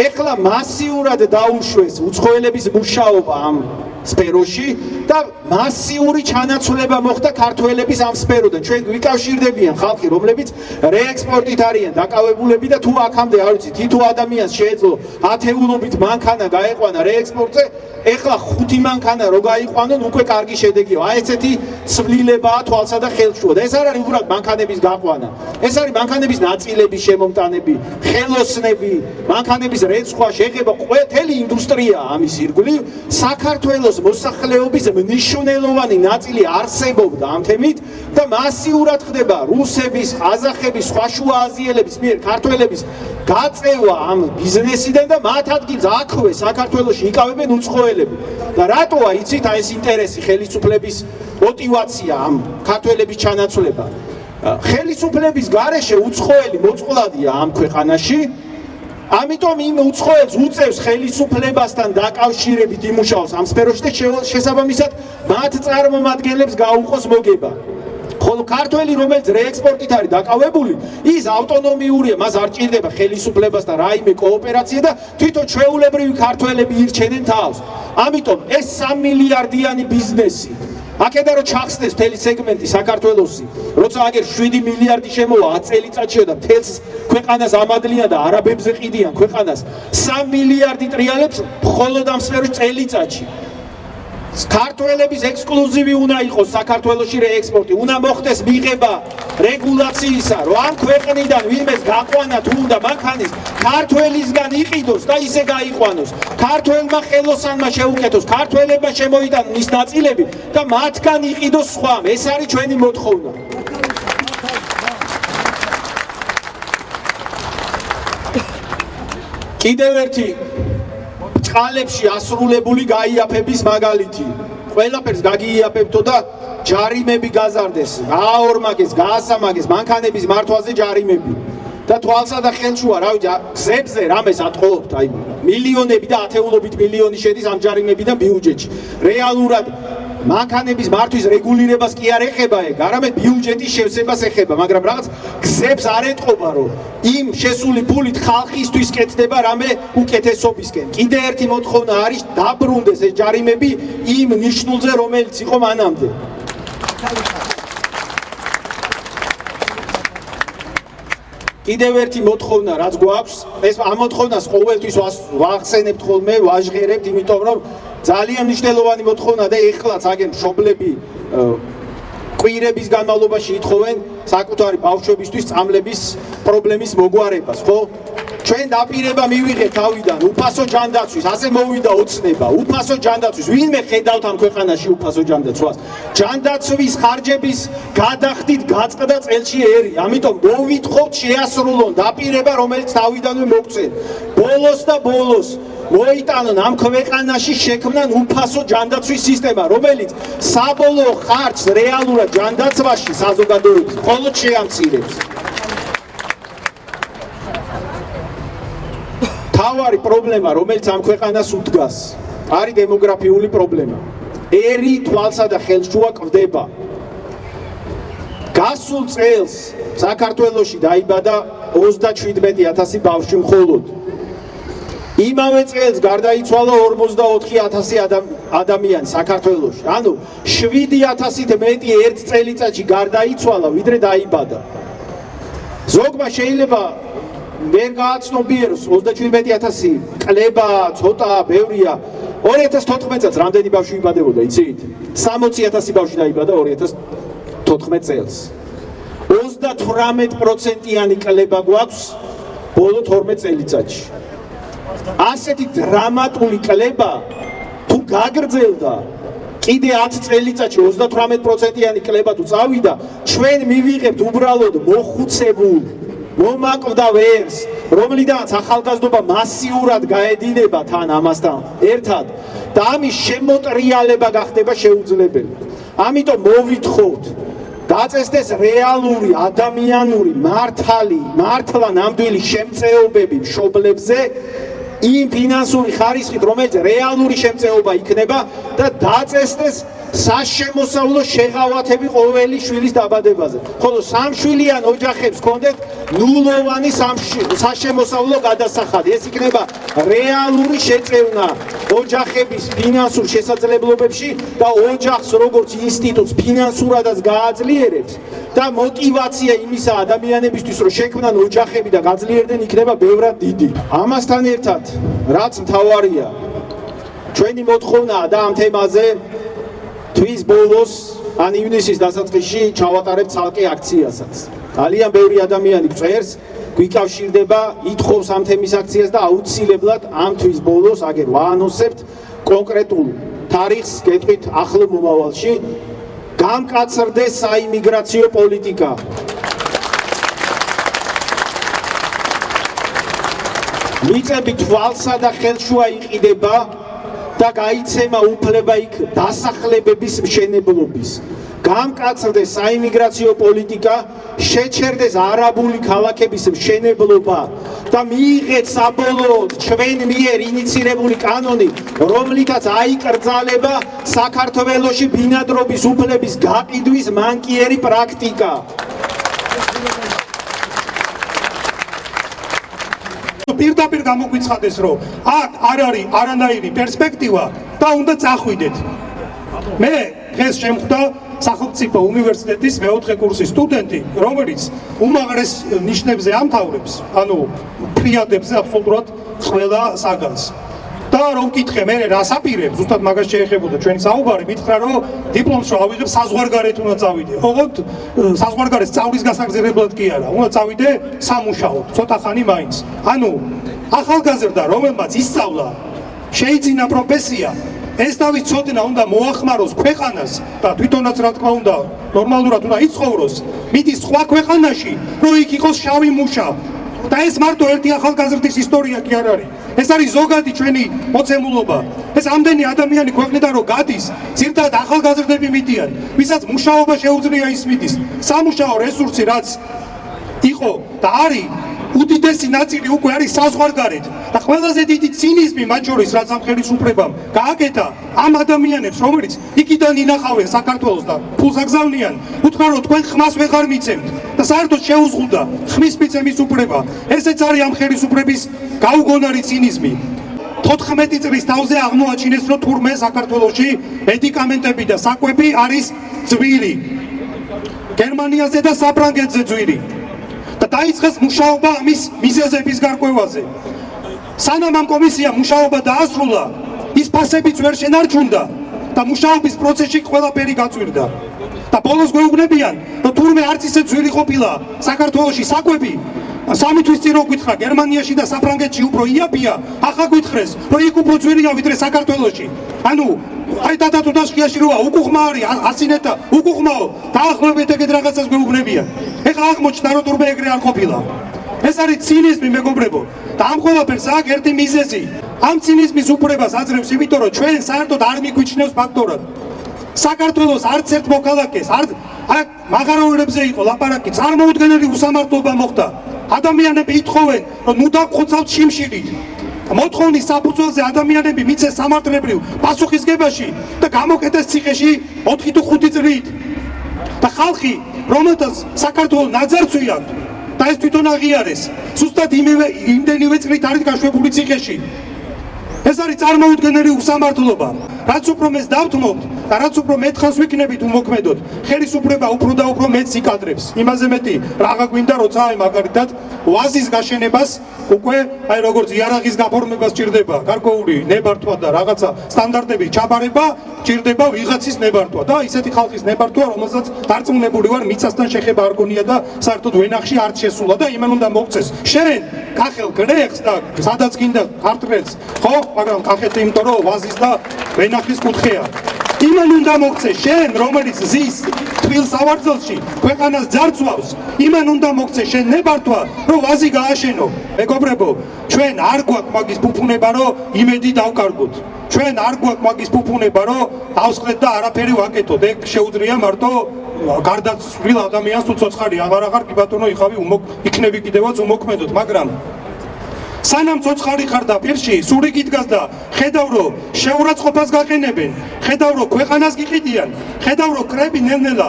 ეხლა მასიურად დაუშვეს უცხოელების მუშაობა ამ სფეროში და მასიური ჩანაცვლება მოხდა ქართველების ამ სფეროდან. ჩვენ გვიკავშირდებიან ხალხი, რომლებიც რეექსპორტით არიან დაკავებულები და თუ აქამდე არ ვიცი, თითო ადამიანს შეეძლო ათეულობით მანქანა გაეყვანა რეექსპორტზე, ეხლა 5 მანქანა რო გაიყვანონ, უკვე კარგი შედეგია. აი ესეთი ცვლილებაა თვალსა და ხელშუა. და ეს არ არის უბრალოდ მანქანების გაყვანა. ეს არის მანქანების ნაწილების შემომტანები, ხელოსნები, მანქანების რეცხვა, შეხება, ყველი ინდუსტრიაა ამის ირგვლივ. საქართველოს მოსახლეობის მნიშვნელოვანი ნაწილი არსებობდა ამ თემით და მასიურად ხდება რუსების, ყაზახების, სხვა შუა აზიელების მიერ ქართველების გაწევა ამ ბიზნესიდან და მათ ადგილს აქვე საქართველოში იკავებენ უცხოელები. და რატოა იცით აი ეს ინტერესი ხელისუფლების мотивация ამ ქართველების ჩანაცვლება. ხელისუფლების გარეშე უცხოელი მოწყვლადია ამ ქვეყანაში. ამიტომ იმ უცხოელს უწევს ხელისუფლებასთან დაკავშირებით იმუშაოს ამ სფეროში და შესაბამისად მათ წარმომადგენლებს გაუყოს მოგება. ხოლო ქართველი, რომელიც რეექსპორტით არის დაკავებული, ის ავტონომიურია, მას არ ჭირდება ხელისუფლებასთან რაიმე კოოპერაცია და თვითონ ჩვეულებრივი ქართველები ირჩენენ თავს. ამიტომ ეს 3 მილიარდიანი ბიზნესი აქედან რომ ჩახსნეს მთელი სეგმენტი საქართველოსი, როცა აგერ 7 მილიარდი შემოვა 10 წელიწადში და მთელს ქვეყანას ამადლიან და არაბებზე ყიდიან ქვეყანას 3 მილიარდი ტრიალებს მხოლოდ ამ სფეროში წელიწადში. ქართველების ექსკლუზივი უნდა იყოს საქართველოში რეექსპორტი, უნდა მოხდეს მიღება რეგულაციისა, რომ ამ ქვეყნიდან ვინმეს გაყვანა თუ უნდა მანქანის ქართველისგან იყიდოს და ისე გაიყვანოს. ქართველმა ხელოსანმა შეუკეთოს, ქართველებმა შემოიტანონ ის ნაწილები და მათგან იყიდოს სხვა. ეს არის ჩვენი მოთხოვნა. კიდევ ერთი წყალებში ასრულებული გაიაფების მაგალითი. ყველაფერს გაგიაფებთო და ჯარიმები გაზარდეს, გააორმაგეს, გაასამაგეს, მანქანების მართვაზე ჯარიმები. და თვალსა და ხელშუა, რა ვიცი, გზებზე რამეს ატყობთ, აი მილიონები და ათეულობით მილიონი შედის ამ ჯარიმებიდან ბიუჯეტში. რეალურად მანქანების მართვის რეგულირებას კი არ ეხება ეგ, არამედ ბიუჯეტის შევსებას ეხება, მაგრამ რაღაც გზებს არ ეტყობა, რომ იმ შესული ფულით ხალხისთვის კეთდება რამე უკეთესობისკენ. კიდე ერთი მოთხოვნა არის დაბრუნდეს ეს ჯარიმები იმ ნიშნულზე, რომელიც იყო მანამდე. კიდევ ერთი მოთხოვნა რაც გვაქვს, ეს ამ მოთხოვნას ყოველთვის ვახსენებთ ხოლმე, ვაჟღერებთ, იმიტომ რომ ძალიან მნიშვნელოვანი მოთხოვნა და ეხლაც აგენ მშობლები კვირების განმავლობაში ითხოვენ საკუთარი ბავშვებისთვის წამლების პრობლემის მოგვარებას, ხო? ჩვენ დაპირება მივიღეთ თავიდან უფასო ჯანდაცვის, ასე მოვიდა ოცნება, უფასო ჯანდაცვის. ვინმე ხედავთ ამ ქვეყანაში უფასო ჯანდაცვას? ჯანდაცვის ხარჯების გადახდით გაწყდა წელში ერი. ამიტომ მოვითხოვთ შეასრულონ დაპირება, რომელიც თავიდანვე მოგწენ. ბოლოს და ბოლოს მოიტანონ ამ ქვეყანაში შექმნან უფასო ჯანდაცვის სისტემა, რომელიც საბოლოო ხარჯს რეალურად ჯანდაცვაში საზოგადოების მხოლოდ შეამცირებს. თავარი პრობლემა, რომელიც ამ ქვეყანას უდგას, არის დემოგრაფიული პრობლემა. ერი თვალსა და ხელშუა კვდება. გასულ წელს საქართველოში დაიბადა 37,000 ბავშვი მხოლოდ. იმავე წელს გარდაიცვალა 44,000 ადამიანი საქართველოში. ანუ 7,000-ით მეტი ერთ წელიწადში გარდაიცვალა, ვიდრე დაიბადა. ზოგმა შეიძლება ვერ გააცნობიეროს 37,000 კლება, ცოტა, ბევრია. 2014 წელს რამდენი ბავშვი იბადებოდა, იცით? 60,000 ბავშვი დაიბადა 2014 წელს. 38%-იანი კლება გვაქვს ბოლო 12 წელიწადში. ასეთი დრამატული კლება თუ გაგრძელდა, კიდე 10 წელიწადში 38%-იანი კლება თუ წავიდა, ჩვენ მივიღებთ უბრალოდ მოხუცებულ მომაკვდავ ერს, რომლიდანაც ახალგაზრდობა მასიურად გაედინება თან ამასთან ერთად და ამის შემოტრიალება გახდება შეუძლებელი. ამიტომ მოვითხოვთ, დაწესდეს რეალური ადამიანური მართლა ნამდვილი შემწეობები მშობლებზე იმ ფინანსური ხარისხით, რომელიც რეალური შემწეობა იქნება და დაწესდეს საშემოსავლო შეღავათები ყოველი შვილის დაბადებაზე. ხოლო სამშვილიან ოჯახებს ჰქონდეთ ნულოვანი საშემოსავლო გადასახადი. ეს იქნება რეალური შეწევნა ოჯახების ფინანსურ შესაძლებლობებში და ოჯახს როგორც ინსტიტუტს ფინანსურადაც გააძლიერებს და мотивация იმისა ადამიანებისთვის რომ შექმნან ოჯახები და გაძლიერდნენ იქნება ბევრად დიდი. ამასთან ერთად რაც მთავარია ჩვენი მოთხოვნაა და ამ თემაზე თვის ბოლოს ან ივნისის დასაწყისში ჩავატარებთ ცალკე აქციასაც. ძალიან ბევრი ადამიანი გწერს, გვიკავშირდება, ითხოვს ამ თემის აქციას და აუცილებლად ამ თვის ბოლოს აგერ ვაანონსებთ კონკრეტულ თარიღს, გეტყვით ახლო მომავალში გამკაცრდეს საიმიგრაციო პოლიტიკა. მიწები თვალსა და ხელშუა იყიდება და გაიცემა უფლება იქ დასახლებების მშენებლობის. გამკაცრდეს საიმიგრაციო პოლიტიკა, შეჩერდეს არაბული ქალაქების მშენებლობა და მიიღეთ საბოლოოდ ჩვენ მიერ ინიცირებული კანონი, რომლითაც აიკრძალება საქართველოში ბინადრობის უფლების გაყიდვის მანკიერი პრაქტიკა. პირდაპირ გამოგვიცხადეს, რომ აქ არ არის არანაირი პერსპექტივა და უნდა წახვიდეთ. მე დღეს შემხვდა სახელმწიფო უნივერსიტეტის მეოთხე კურსის სტუდენტი, რომელიც უმაღლეს ნიშნებზე ამთავრებს, ანუ ფრიადებზე აბსოლუტურად ყველა საგანს. და რომ მკითხე მე რას აპირებ, ზუსტად მაგას შეეხებოდა ჩვენი საუბარი, მითხრა რომ დიპლომს რო ავიღებ საზღვარგარეთ უნდა წავიდე. ოღონდ საზღვარგარეთ სწავლის გასაგრძელებლად კი არა, უნდა წავიდე სამუშაოდ, ცოტა ხანი მაინც. ანუ ახალგაზრდა რომელმაც ისწავლა, შეიძინა პროფესია, ეს თავის ცოდნა უნდა მოახმაროს ქვეყანას და თვითონაც რა თქმა უნდა ნორმალურად უნდა იცხოვროს, მიდის სხვა ქვეყანაში, რომ იქ იყოს შავი მუშა. და ეს მარტო ერთი ახალგაზრდის ისტორია კი არ არის. ეს არის ზოგადი ჩვენი მოცემულობა. ეს ამდენი ადამიანი ქვეყნიდან რო გადის, ძირთადად ახალგაზრდები მიდიან, ვისაც მუშაობა შეუძლია ის მიდის. სამუშაო რესურსი რაც იყო და არის უდიდესი ნაწილი უკვე არის საზღვარგარეთ და ყველაზე დიდი ცინიზმი მათ შორის რაც ამ ხელისუფლებამ გააკეთა ამ ადამიანებს, რომელიც იქიდან ინახავენ საქართველოს და ფულს აგზავნიან, უთხრა რომ თქვენ ხმას ვეღარ მიცემთ და საერთოდ შეუზღუდა ხმის მიცემის უფლება. ესეც არის ამ ხელისუფლების გაუგონარი ცინიზმი. 14 წლის თავზე აღმოაჩინეს, რომ თურმე საქართველოში მედიკამენტები და საკვები არის ძვირი. გერმანიაზე და საფრანგეთზე ძვირი. და დაიწყეს მუშაობა ამის მიზეზების გარკვევაზე. სანამ ამ კომისიამ მუშაობა დაასრულა, ის ფასებიც ვერ შენარჩუნდა და მუშაობის პროცესში ყველაფერი გაწვირდა. და ბოლოს გვეუბნებიან, რომ თურმე არც ისე ძვირი ყოფილა საქართველოში საკვები. 3 თვის წინ რო გითხრა გერმანიაში და საფრანგეთში უფრო იაფია, ახლა გითხრეს, რომ იქ უფრო ძვირია ვიდრე საქართველოში. ანუ აი დადატუდაშკიაში როა უკუღმა არის ასინეთა უკუღმაო დაახლოებით ეგეთ რაღაცას გვეუბნებიან. ეხლა აღმოჩნდა რომ თურმე ეგრე არ ყოფილა. ეს არის ცინიზმი მეგობრებო და ამ ყველაფერს აქვს ერთი მიზეზი. ამ ცინიზმის უფლებას აძლევს იმიტომ რომ ჩვენ საერთოდ არ მიგვიჩნევს ფაქტორად. საქართველოს არც ერთ მოქალაქეს არ მაღაროებებზე იყო ლაპარაკი, წარმოუდგენელი უსამართლობა მოხდა. ადამიანები ითხოვენ რომ ნუ დაგხოცავთ შიმშილით. მოთხოვნის საფუძველზე ადამიანები მიცეს სამართლებრივ პასუხისგებაში და გამოკეტეს ციხეში 4 თუ 5 წლით. და ხალხი, რომელთაც საქართველოს ნაძარცვი აქვს და ეს თვითონ აღიარეს, ზუსტად იმდენივე წლით არის გაშვებული ციხეში. ეს არის წარმოუდგენელი უსამართლობა. რაც უფრო მეც დავთმობთ და რაც უფრო მეტ ხანს ვიქნებით უმოქმედოდ, ხელისუფლება უფრო და უფრო მეტს იკადრებს. იმაზე მეტი რაღა გვინდა, როცა აი მაგალითად ვაზის გაშენებას უკვე აი როგორც იარაღის გაფორმება სჭირდება, გარკვეული ნებართვა და რაღაცა სტანდარტები ჩაბარება, სჭირდება ვიღაცის ნებართვა და ისეთი ხალხის ნებართვა, რომელსაც დარწმუნებული ვარ, მიწასთან შეხება არ გონია და საერთოდ ვენახში არ შესულა და იმან უნდა მოგწეს. შენ კახელ გრეხს და სადაც გინდა ქართლებს, ხო? მაგრამ კახეთი იმიტომ რომ ვაზის და ვენახის კუთხეა. იმან უნდა მოგწეს შენ, რომელიც ზის თვილ სავარძელში ქვეყანას ძარცვავს, იმან უნდა მოგწეს შენ ნებართვა, რომ ვაზი გააშენო. მეგობრებო, ჩვენ არ გვაქვს მაგის ფუფუნება, რომ იმედი დავკარგოთ. ჩვენ არ გვაქვს მაგის ფუფუნება, რომ დავსხლეთ და არაფერი ვაკეთოთ. ეგ შეუძლია მარტო გარდაცვლილ ადამიანს თუ ცოცხალი აღარ კი ბატონო, იხავი იქნები კიდევაც უმოქმედოთ, მაგრამ სანამ ცოცხალი ხარ და პირში სული გიდგას და ხედავ რომ შეურაცხყოფას გაყენებენ, ხედავ რომ ქვეყანას გიყიდიან, ხედავ რომ კრები ნელ-ნელა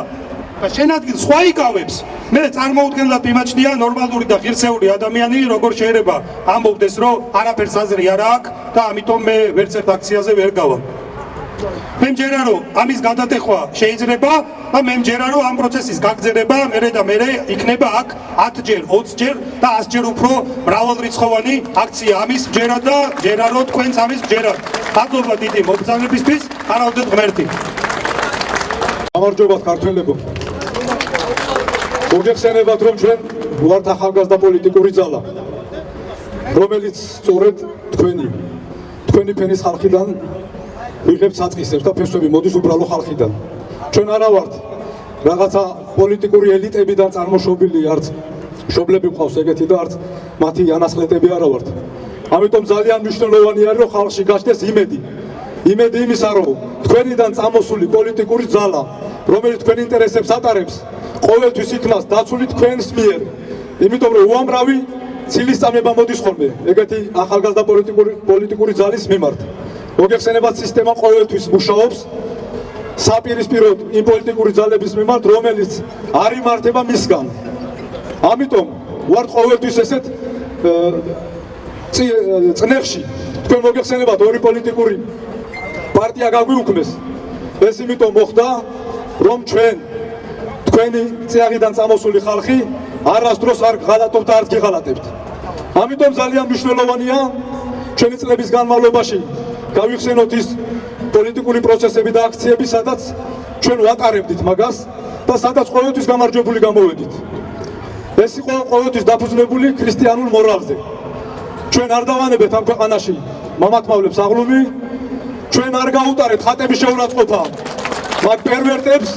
შენ ადგილ სხვა იკავებს, მე წარმოუდგენლად მიმაჩნია ნორმალური და ღირსეული ადამიანი როგორ შეიძლება ამბობდეს რომ არაფერს აზრი არ აქვს და ამიტომ მე ვერც ერთ აქციაზე ვერ გავა. მე მჯერა რომ ამის გადატეხვა შეიძლება და მე მჯერა რომ ამ პროცესის გაგრძელება მერე და მერე იქნება აქ 10 ჯერ, 20 ჯერ და 100 ჯერ უფრო მრავალრიცხოვანი აქცია ამის მჯერა და მჯერა რომ თქვენც ამის მჯერა. მადლობა დიდი მოგზაურობისთვის, არაუდეთ ღმერთი. გამარჯობათ ქართველებო. მოგეხსენებათ რომ ჩვენ ვართ ახალგაზრდა პოლიტიკური ძალა, რომელიც სწორედ თქვენი ფენის ხალხიდან ვიღებთ საწყისებს და ფესვები მოდის უბრალო ხალხიდან. ჩვენ არა ვართ რაღაცა პოლიტიკური ელიტებიდან წარმოშობილი, არც მშობლები გვყავს ეგეთი და არც მათი ანასხლეტები არა ვართ. ამიტომ ძალიან მნიშვნელოვანი არის რომ ხალხში გაჩნდეს იმედი იმისა რომ თქვენიდან წამოსული პოლიტიკური ძალა, რომელიც თქვენ ინტერესებს ატარებს, ყოველთვის იქნას დაცული თქვენს მიერ. იმიტომ რომ უამრავი ცილისწამება მოდის ხოლმე ეგეთი ახალგაზრდა პოლიტიკური ძალის მიმართ. მოგეხსენებათ სისტემა ყოველთვის მუშაობს საპირისპიროდ იმ პოლიტიკური ძალების მიმართ, რომელიც არ იმართება მისგან. ამიტომ ვართ ყოველთვის ესეთ წნეხში. თქვენ მოგეხსენებათ ორი პოლიტიკური პარტია გაგვიუქმეს. ეს იმიტომ მოხდა, რომ თქვენი წიაღიდან წამოსული ხალხი არასდროს არ ღალატობთ და არ გიღალატებთ. ამიტომ ძალიან მნიშვნელოვანია ჩვენი წლების განმავლობაში გავიხსენოთ ის პოლიტიკური პროცესები და აქციები, სადაც ჩვენ ვატარებდით მაგას და სადაც ყოველთვის გამარჯვებული გამოვედით. ეს იყო ყოველთვის დაფუძნებული ქრისტიანულ მორალზე. ჩვენ არ დავანებეთ ამ ქვეყანაში მამათმავლებს აღლუმი, ჩვენ არ გაუტარებთ ხატების შეურაცხყოფა მაგ პერვერტებს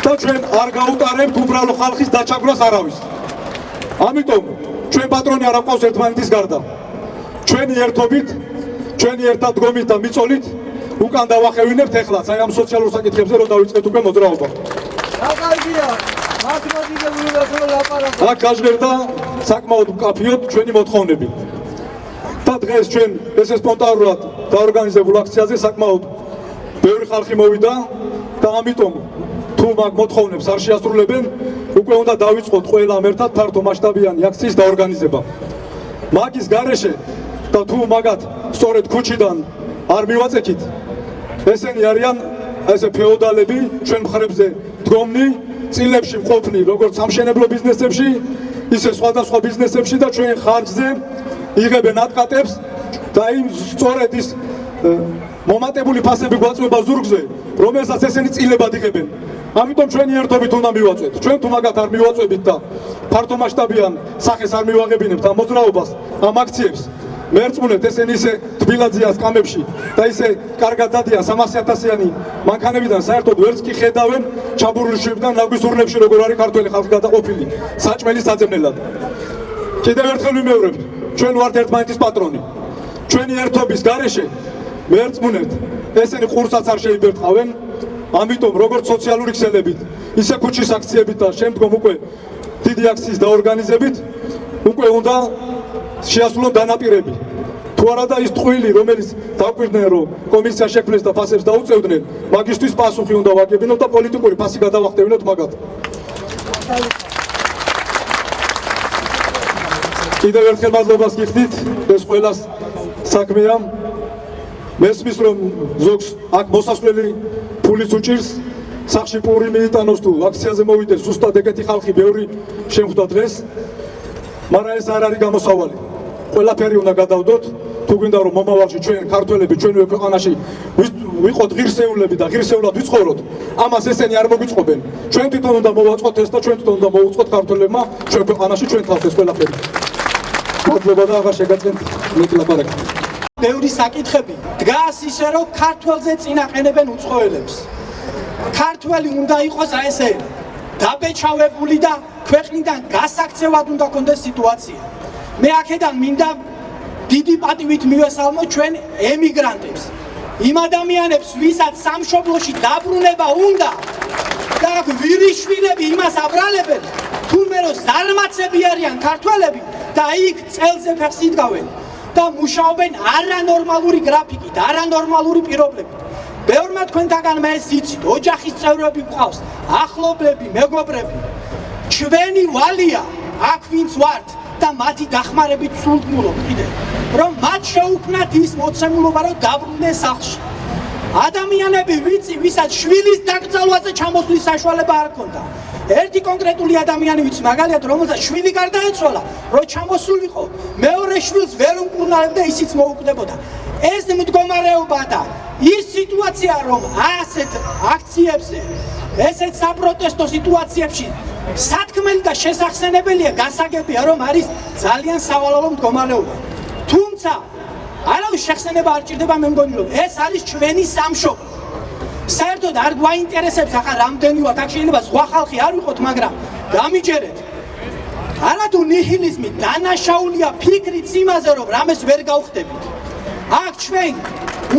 და ჩვენ არ გაუტარებთ უბრალო ხალხის დაჩაგვრას არავის. ამიტომ ჩვენ პატრონი არ აყავს ერთმანეთის გარდა. ჩვენი ერთობით, ჩვენი ერთადგომით და მიწოლით უკან დავახევინებთ ეხლაც აი ამ სოციალურ საკითხებზე რომ დავიწყეთ უკვე მოძრაობა. აქ გაჟღერდა საკმაოდ მკაფიოდ ჩვენი მოთხოვნები. და დღეს ჩვენ ესე სპონტანურად დაორგანიზებულ აქციაზე საკმაოდ ბევრი ხალხი მოვიდა და ამიტომ თუ მაგ მოთხოვნებს არ შეასრულებენ, უკვე უნდა დავიწყოთ ყველამ ერთად ფართო მასშტაბიანი აქციის დაორგანიზება. მაგის გარეშე და თუ მაგათ სწორედ ქუჩიდან არ მივაწექით, ესენი არიან ესე ფეოდალები, ჩვენ მხრებზე დგომნი, წილებში მყოფნი, როგორც სამშენებლო ბიზნესებში, ისე სხვადასხვა ბიზნესებში და ჩვენ ხარჯზე იღებენ ატყატებს და იმ სწორედ ის მომატებული ფასები გვაწვება ზურგზე, რომელსაც ესენი წილებად იღებენ. ამიტომ ჩვენი ერთობით უნდა მივაწვეთ. ჩვენ თუ მაგათ არ მივაწვებით და ფართო მასშტაბიან სახეს არ მივაღებინებთ ამ მოძრაობას, ამ აქციებს, მერწმუნეთ ესენი ისე თბილაძიან სკამებში და ისე კარგად დადიან 300,000-იანი მანქანებიდან საერთოდ ვერც კი ხედავენ ჩაბურული შვებიდან ნაგვის ურნებში როგორ არის ქართველი ხალხი გადაყოფილი საჭმელის საძებნელად. კიდევ ერთხელ ვიმეორებ, ჩვენ ვართ ერთმანეთის პატრონი. ჩვენი ერთობის გარეშე მერწმუნეთ ესენი ყურსაც არ შეიბერტყავენ. ამიტომ როგორც სოციალური ქსელებით, ისე ქუჩის აქციებით და შემდგომ უკვე დიდი აქციის დაორგანიზებით უკვე უნდა შეასრულონ დანაპირები. თუ არა და ის ტყუილი, რომელიც დაგვირდნენ რომ კომისია შექმნეს და ფასებს დაუწევდნენ, მაგისთვის პასუხი უნდა ვაგებინოთ და პოლიტიკური ფასი გადავახტევინოთ მაგათ. კიდევ ერთხელ მადლობას გიხდით, ეს ყველას საქმეა. მესმის რომ ზოგს აქ მოსასვლელი ფულიც უჭირს, სახში პური მიიტანოს თუ აქციაზე მოვიდეს ზუსტად ეგეთი ხალხი ბევრი შემხვდა დღეს, მაგრამ ეს არ არის გამოსავალი. ყველაფერი უნდა გადავდოთ, თუ გვინდა რომ მომავალში ჩვენ ქართველები ჩვენივე ქვეყანაში ვიყოთ ღირსეულები და ღირსეულად ვიცხოვროთ, ამას ესენი არ მოგვიწყობენ. ჩვენ თვითონ უნდა მოვაწყოთ ეს და ჩვენ თვითონ უნდა მოვუწყოთ ქართველებმა ჩვენ ქვეყანაში ჩვენ თავს ეს ყველაფერი. მადლობა და აღარ შეგაწყენთ მეტი ლაპარაკი. ბევრი საკითხები დგას ისე რომ ქართველზე წინაყენებენ უცხოელებს. ქართველი უნდა იყოს აი ესე დაბეჭავებული და ქვეყნიდან გასაქცევად უნდა კონდეს სიტუაცია. მე აქედან მინდა დიდი პატივით მივესალმო ჩვენ ემიგრანტებს, იმ ადამიანებს, ვისაც სამშობლოში დაბრუნება უნდა და აქ ვირიშვილები იმას აბრალებენ, თურმე რომ ზარმაცები არიან ქართველები და იქ წელზე ფეხს იდგავენ. და მუშაობენ არანორმალური გრაფიკით, არანორმალური პირობებით. ბევრმა თქვენთაგან მე ეს იცით, ოჯახის წევრები მყავს, ახლობლები, მეგობრები. ჩვენი ვალია აქ ვინც ვართ და მათი დახმარებით სულთმულობ კიდე, რომ მათ შეუქმნათ ის მოცემულობა, რომ დაბრუნდნენ სახლში. ადამიანები ვისაც შვილის დაკრძალვაზე ჩამოსვლის საშუალება არ ჰქონდა. ერთი კონკრეტული ადამიანი ვიცი მაგალითად, რომელსაც შვილი გარდაეცვალა, რომ ჩამოსულიყო, მეორე შვილს ვერ უმკურნალებდა, ისიც მოუკვდებოდა. ეს მდგომარეობა და ის სიტუაცია, რომ ასეთ აქციებზე, ესეთ საპროტესტო სიტუაციებში სათქმელი და შესახსენებელია, გასაგებია, რომ არის ძალიან სავალალო მდგომარეობა. თუმცა არავის შეხსენება არ ჭირდება, მე მგონი, რომ ეს არის ჩვენი სამშობლო. საერთოდ არ გვაინტერესებს ახლა რამდენი ვართ, აქ შეიძლება სხვა ხალხი არ ვიყოთ, მაგრამ გამიჯერეთ. არათუ ნიჰილიზმი დანაშაულია ფიქრიც იმაზე, რომ რამეს ვერ გავხდებით. აქ ჩვენ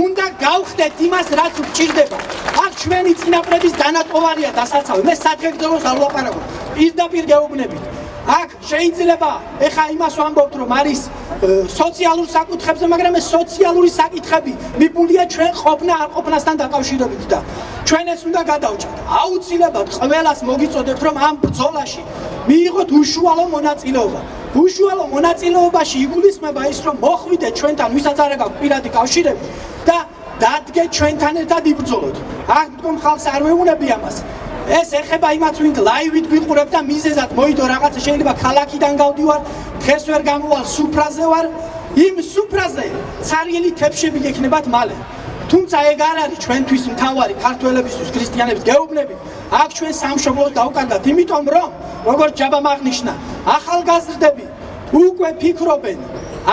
უნდა გავხდეთ იმას, რაც გვჭირდება. აქ ჩვენი წინაპრების დანატოვარია დასაცავი. მე სათქეგრძელოს არ ვლაპარაკობ. პირდაპირ გეუბნებით. აქ შეიძლება ეხა იმას ვამბობთ, რომ არის სოციალურ საკითხებზე, მაგრამ ეს სოციალური საკითხები მიბულია ჩვენ ყოფნა არ ყოფნასთან დაკავშირებით და ჩვენ ეს უნდა გადავჭრათ. აუცილებლად ყველას მოგიწოდებთ, რომ ამ ბრძოლაში მიიღოთ უშუალო მონაწილეობა. უშუალო მონაწილეობაში იგულისხმება ის, რომ მოხვიდეთ ჩვენთან, ვისაც არ აქვს პირადი კავშირები და დადგეთ ჩვენთან ერთად იბრძოლოთ. აქ მდგომ ხალხს არ ვეუბნები ამას. ეს ეხება იმათ, ვინც ლაივით გვიყურებ და მიზეზად მოიდო რაღაცა, შეიძლება ქალაქიდან გავდივარ, დღეს ვერ გამოვალ, სუფრაზე ვარ, იმ სუფრაზე ცარიელი თეფშები გექნებათ მალე. თუმცა ეგ არ არის ჩვენთვის მთავარი, ქართველებისთვის, ქრისტიანებს გეუბნებით, აქ ჩვენ სამშობლოს დავკარგათ, იმიტომ რომ, როგორც ჯაბამ აღნიშნა, ახალგაზრდები უკვე ფიქრობენ,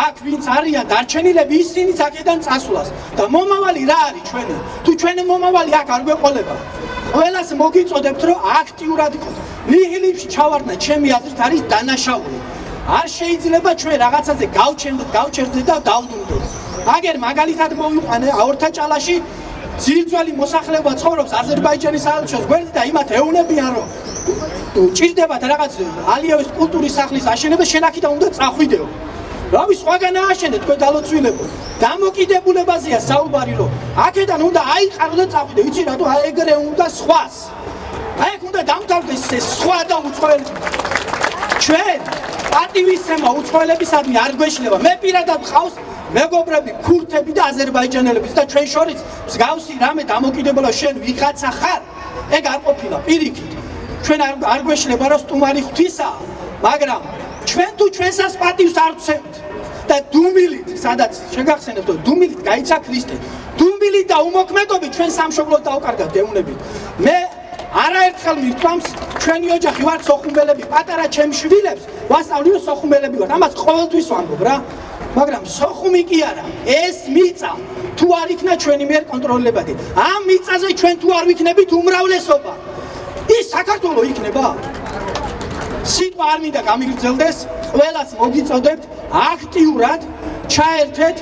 აქ ვინც არიან დარჩენილები, ისინიც აქედან წასვლას და მომავალი რა არის ჩვენი? თუ ჩვენი მომავალი აქ არ გვეყოლება, ყველას მოგიწოდებთ, რომ აქტიურად იყოთ. ნიჰილიზმში ჩავარდნა, ჩემი აზრით, არის დანაშაული. არ შეიძლება ჩვენ რაღაცაზე გავჩერდეთ და დავდუმდეთ. აგერ მაგალითად მოვიყვანე აორთაჭალაში ძირძველი მოსახლეობა ცხოვრობს აზერბაიჯანის საელჩოს გვერდით და იმათ ეუნებიან, რომ ჭირდებათ რაღაც ალიევის კულტურის სახლის აშენება, შენ აქედან უნდა წახვიდეო. რავი, სხვაგან ააშენეთ, თქვენ დალოცვილებო. დამოკიდებულებაზეა საუბარი, რომ აქედან უნდა აიყარო და წახვიდე. ვიცი რატო? ეგრე უნდა სხვას. აქ უნდა დამთავრდეს ეს სხვა და უცხოელი. ჩვენ პატივისცემა უცხოელებისადმი არ გვეშლება. მე პირადად ხავს მეგობრები ქურთები და აზერბაიჯანელებიც და ჩვენ შორის მსგავსი რამე დამოკიდებულა შენ ვიღაცა ხარ, ეგ არ ყოფილა პირიქით. ჩვენ არ გვეშლება, რომ სტუმარი ღვთისაა, მაგრამ ჩვენ თუ ჩვენსას პატივს არ ვცემთ და დუმილით, სადაც შეგახსენებთ, რომ დუმილით გაიცა ქრისტე, დუმილით და უმოქმედობით ჩვენ სამშობლოს დავკარგათ, გეუბნებით. მე არაერთხელ მირთვამს, ჩვენი ოჯახი ვართ სოხუმელები, პატარა ჩემს შვილებს ვასწავლიო სოხუმელები ვართ, ამას ყოველთვის ვამბობ რა. მაგრამ სოხუმი კი არა, ეს მიწა თუ არ იქნა ჩვენი მიერ კონტროლებადი, ამ მიწაზე ჩვენ თუ არ ვიქნებით უმრავლესობა, ის საქართველო იქნება? სიტყვა არ მინდა გამიგრძელდეს, ყველას მოგიწოდებთ აქტიურად ჩაერთეთ,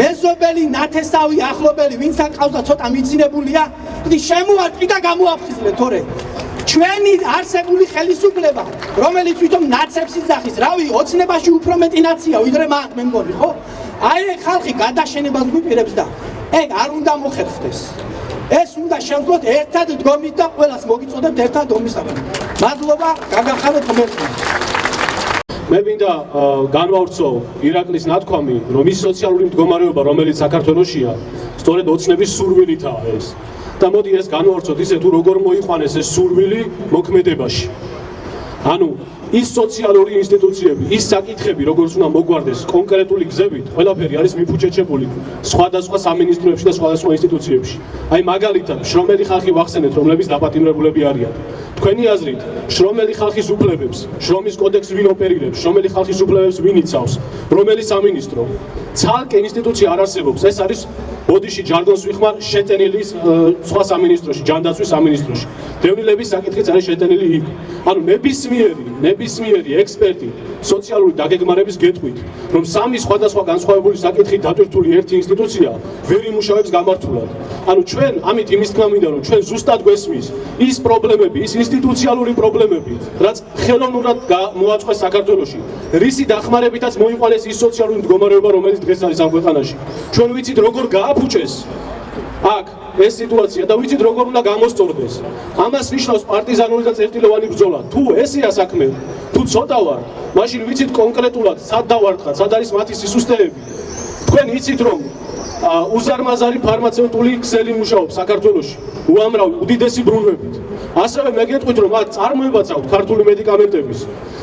მეზობელი, ნათესავი, ახლობელი, ვინც აკყავს და ცოტა მიძინებულია, შემოვარტყი და გამოაფხიზლეთ, თორე ჩვენი არსებული ხელისუფლება, რომელიც თვითონ ნაცებს იძახის, რავი, ოცნებაში უფრო მეტი ნაცია, ვიდრე მათ, მე მგონი, ხო? აი ეგ ხალხი გადაშენებას გვიპირებს და ეგ არ უნდა მოხერხდეს. ეს უნდა შევძლოთ ერთად დგომით და ყველას მოგიწოდებთ ერთად ომისაკენ. მადლობა, გაგახარეთ ღმერთმა. მე მინდა განვავრცო ირაკლის ნათქვამი, რომ ის სოციალური მდგომარეობა, რომელიც საქართველოშია, სწორედ ოცნების სურვილითაა ეს. და მოდი ეს განვავრცოთ ისე, თუ როგორ მოიყვანეს ეს სურვილი მოქმედებაში. ანუ ის სოციალური ინსტიტუციები, ის საკითხები, როგორც უნდა მოგვარდეს კონკრეტული გზებით, ყველაფერი არის მიფუჭეჭებული სხვადასხვა სამინისტროებში და სხვადასხვა ინსტიტუციებში. აი მაგალითად, შრომელი ხალხი ვახსენეთ, რომლებიც დაპატიმრებულები არიან. თქვენი აზრით, შრომელი ხალხის უფლებებს, შრომის კოდექსი ვინ ოპერირებს, შრომელი ხალხის უფლებებს ვინ იცავს, რომელი სამინისტრო? ცალკე ინსტიტუცია არ არსებობს, ეს არის ბოდიში ჯარგონს ვიხმარ შეტენილი სხვა სამინისტროში, ჯანდაცვის სამინისტროში. დევნილების საკითხიც არის შეტენილი იქ. ანუ ნებისმიერი ექსპერტი სოციალური დაგეგმარების გეტყვით, რომ სამი სხვადასხვა განსხვავებული საკითხით დატვირთული ერთი ინსტიტუცია ვერ იმუშავებს გამართულად. ანუ ჩვენ ამით იმის თქმა მინდა, რომ ჩვენ ზუსტად გვესმის ის პრობლემები, ის ინსტიტუციალური პრობლემები, რაც ხელოვნურად მოაწყვეს საქართველოში, რისი დახმარებითაც მოიყვანეს ის სოციალური მდგომარეობა, რომელიც დღეს არის ამ ქვეყანაში. ჩვენ ვიცით როგორ გააფუჭეს აქ ეს სიტუაცია და ვიცით როგორ უნდა გამოსწორდეს. ამას ნიშნავს პარტიზანული და წერტილოვანი ბრძოლა. თუ ესეა საქმე, თუ ცოტა ვარ, მაშინ ვიცით კონკრეტულად სად დავარტყათ, სად არის მათი სისუსტეები. თქვენ იცით რომ უზარმაზარი ფარმაცევტული ქსელი მუშაობს საქართველოში, უამრავი უდიდესი ბრუნვებით. ასევე მე გეტყვით რომ მათ წარმოებაც აქვთ ქართული მედიკამენტების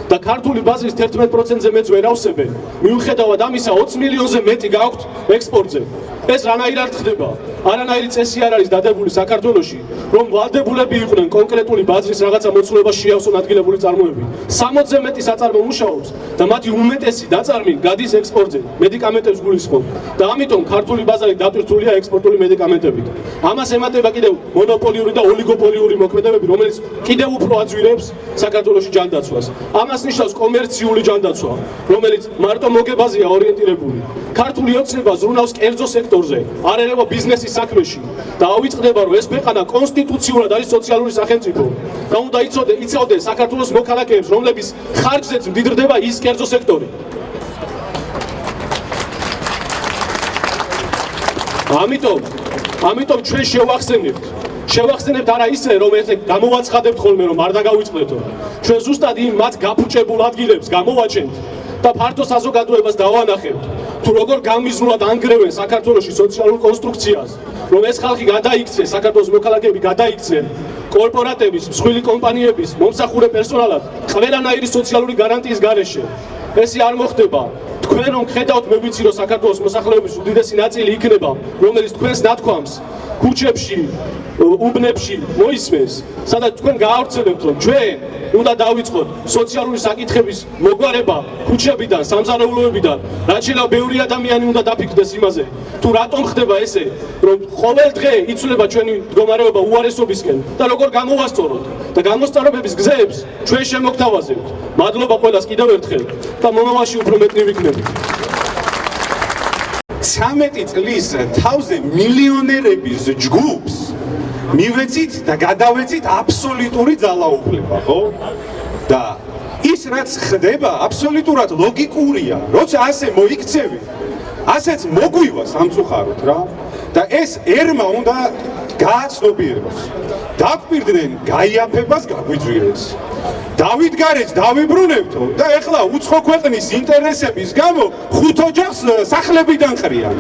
და ქართული ბაზრის 11%-ზე მეც ვერ ავსებენ. მიუხედავად ამისა 20 მილიონზე მეტი გაქვთ ექსპორტზე. ეს რანაირად ხდება? არანაირი წესი არ არის დადებული საქართველოში, რომ ვალდებულები იყვნენ კონკრეტული ბაზრის რაღაცა მოცულობა შეავსონ ადგილებული წარმოები. 60-ზე მეტი საწარმო მუშაობს და მათი უმეტესი დაწარმი გადის ექსპორტზე, მედიკამენტებს გულისხმობ და ამიტომ ქართული ბაზარი დატვირთულია ექსპორტული მედიკამენტებით. ამას ემატება კიდევ მონოპოლიური და ოლიგოპოლიური მოქმედებები, რომელიც კიდევ უფრო აძვირებს საქართველოში ჯანდაცვას. ამას ნიშნავს კომერციული ჯანდაცვა, რომელიც მარტო მოგებაზეა ორიენტირებული. ქართული ოცნება ზრუნავს კერძო სექტორზე, არ ერევა ბიზნესის საქმეში და ავიწყდება, რომ ეს ქვეყანა კონსტიტუციურად არის სოციალური სახელმწიფო და უნდა იცოდე საქართველოს მოქალაქეებს, რომლების ხარჯზეც მდიდრდება ის კერძო სექტორი. ამიტომ ჩვენ შევახსენებთ არა ისე, რომ ესე გამოვაცხადებთ ხოლმე, რომ არ დაგავიწყდეთო. ჩვენ ზუსტად იმ მათ გაფუჭებულ ადგილებს გამოვაჩენთ და ფართო საზოგადოებას დავანახებთ. თუ როგორ გამიზნულად ანგრევენ საქართველოში სოციალურ კონსტრუქციას, რომ ეს ხალხი გადაიქცეს, საქართველოს მოქალაქეები გადაიქცენ კორპორატების, მსხვილი კომპანიების, მომსახურე პერსონალად ყველანაირი სოციალური გარანტიის გარეშე. ესე არ მოხდება. თქვენ რომ ხედავთ, მე ვიცი რომ საქართველოს მოსახლეობის უდიდესი ნაწილი იქნება, რომელიც თქვენს ნათქვამს ქუჩებში, უბნებში მოისმენს, სადაც თქვენ გაავრცელებთ, რომ ჩვენ უნდა დავიწყოთ სოციალური საკითხების მოგვარება ქუჩებიდან, სამზარეულოებიდან, რაც შეიძლება ბევრი ადამიანი უნდა დაფიქრდეს იმაზე, თუ რატომ ხდება ესე, რომ ყოველ დღე იცვლება ჩვენი მდგომარეობა უარესობისკენ და როგორ გამოვასწოროთ და გამოსწორებების გზებს ჩვენ შემოგთავაზებთ. მადლობა ყველას კიდევ ერთხელ და მომავალში უფრო მეტი ვიქნებით. 13 წლის თავზე მილიონერების ჯგუფს მივეცით და გადავეცით აბსოლუტური ძალაუფლება, ხო? და ის რაც ხდება აბსოლუტურად ლოგიკურია, როცა ასე მოიქცევი, ასეც მოგვივა სამწუხაროდ რა. და ეს ერმა უნდა გააცნობიეროს. დაგვირდნენ გაიაფებას, გაგვიძვირეს. დავიდგარეთ, დავიბრუნებთო და ეხლა უცხო ქვეყნის ინტერესების გამო 5 ოჯახს სახლებიდან ყრიან.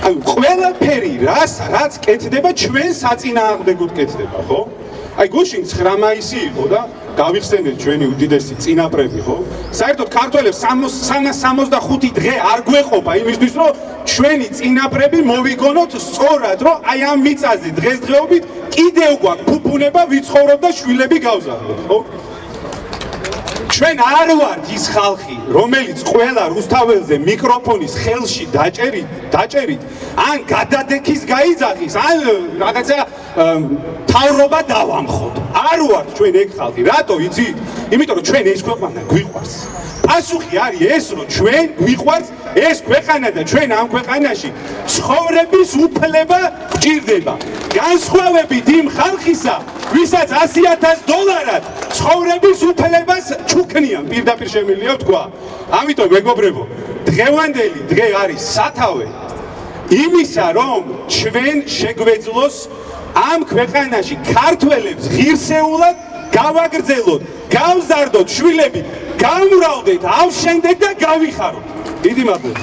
აი, ყველაფერი რაც კეთდება, ჩვენ საწინააღმდეგოდ კეთდება, ხო? აი, გუშინ 9 მაისი იყო და გავიხსენეთ ჩვენი უდიდესი წინაპრები, ხო? საერთოდ ქართველებს 365 დღე არ გვეყოფა იმისთვის, რომ ჩვენი წინაპრები მოვიგონოთ სწორად, რომ აი ამ მიწაზე დღესდღეობით კიდევ გვაქვს ფუფუნება, ვიცხოვრობ და შვილები გავზარდოთ, ხო? ჩვენ არ ვართ ის ხალხი, რომელიც ყველა რუსთაველზე მიკროფონის ხელში დაჭერით, ან გადადექის გაიძახის, ან რაღაცა თავრობა დავამხოთ. არ ვართ ჩვენ ეგ ხალხი. რატო იცით? იმიტომ რომ ჩვენ ეს ქვეყანა გვიყვარს. პასუხი არის ეს, რომ ჩვენ გვიყვარს ეს ქვეყანა და ჩვენ ამ ქვეყანაში ცხოვრების უფლება გვჭირდება. განსხვავებით იმ ხალხისა, ვისაც $100,000 ცხოვრების უფლებას ჩუქნიან, პირდაპირ შემიძლია ვთქვა. ამიტომ მეგობრებო, დღევანდელი დღე არის სათავე იმისა, რომ ჩვენ შეგვეძლოს ამ ქვეყანაში ქართველებს ღირსეულად გავაგრძელოთ, გავზარდოთ შვილები, გამრავლდეთ, ავშენდეთ და გავიხაროთ. დიდი მადლობა.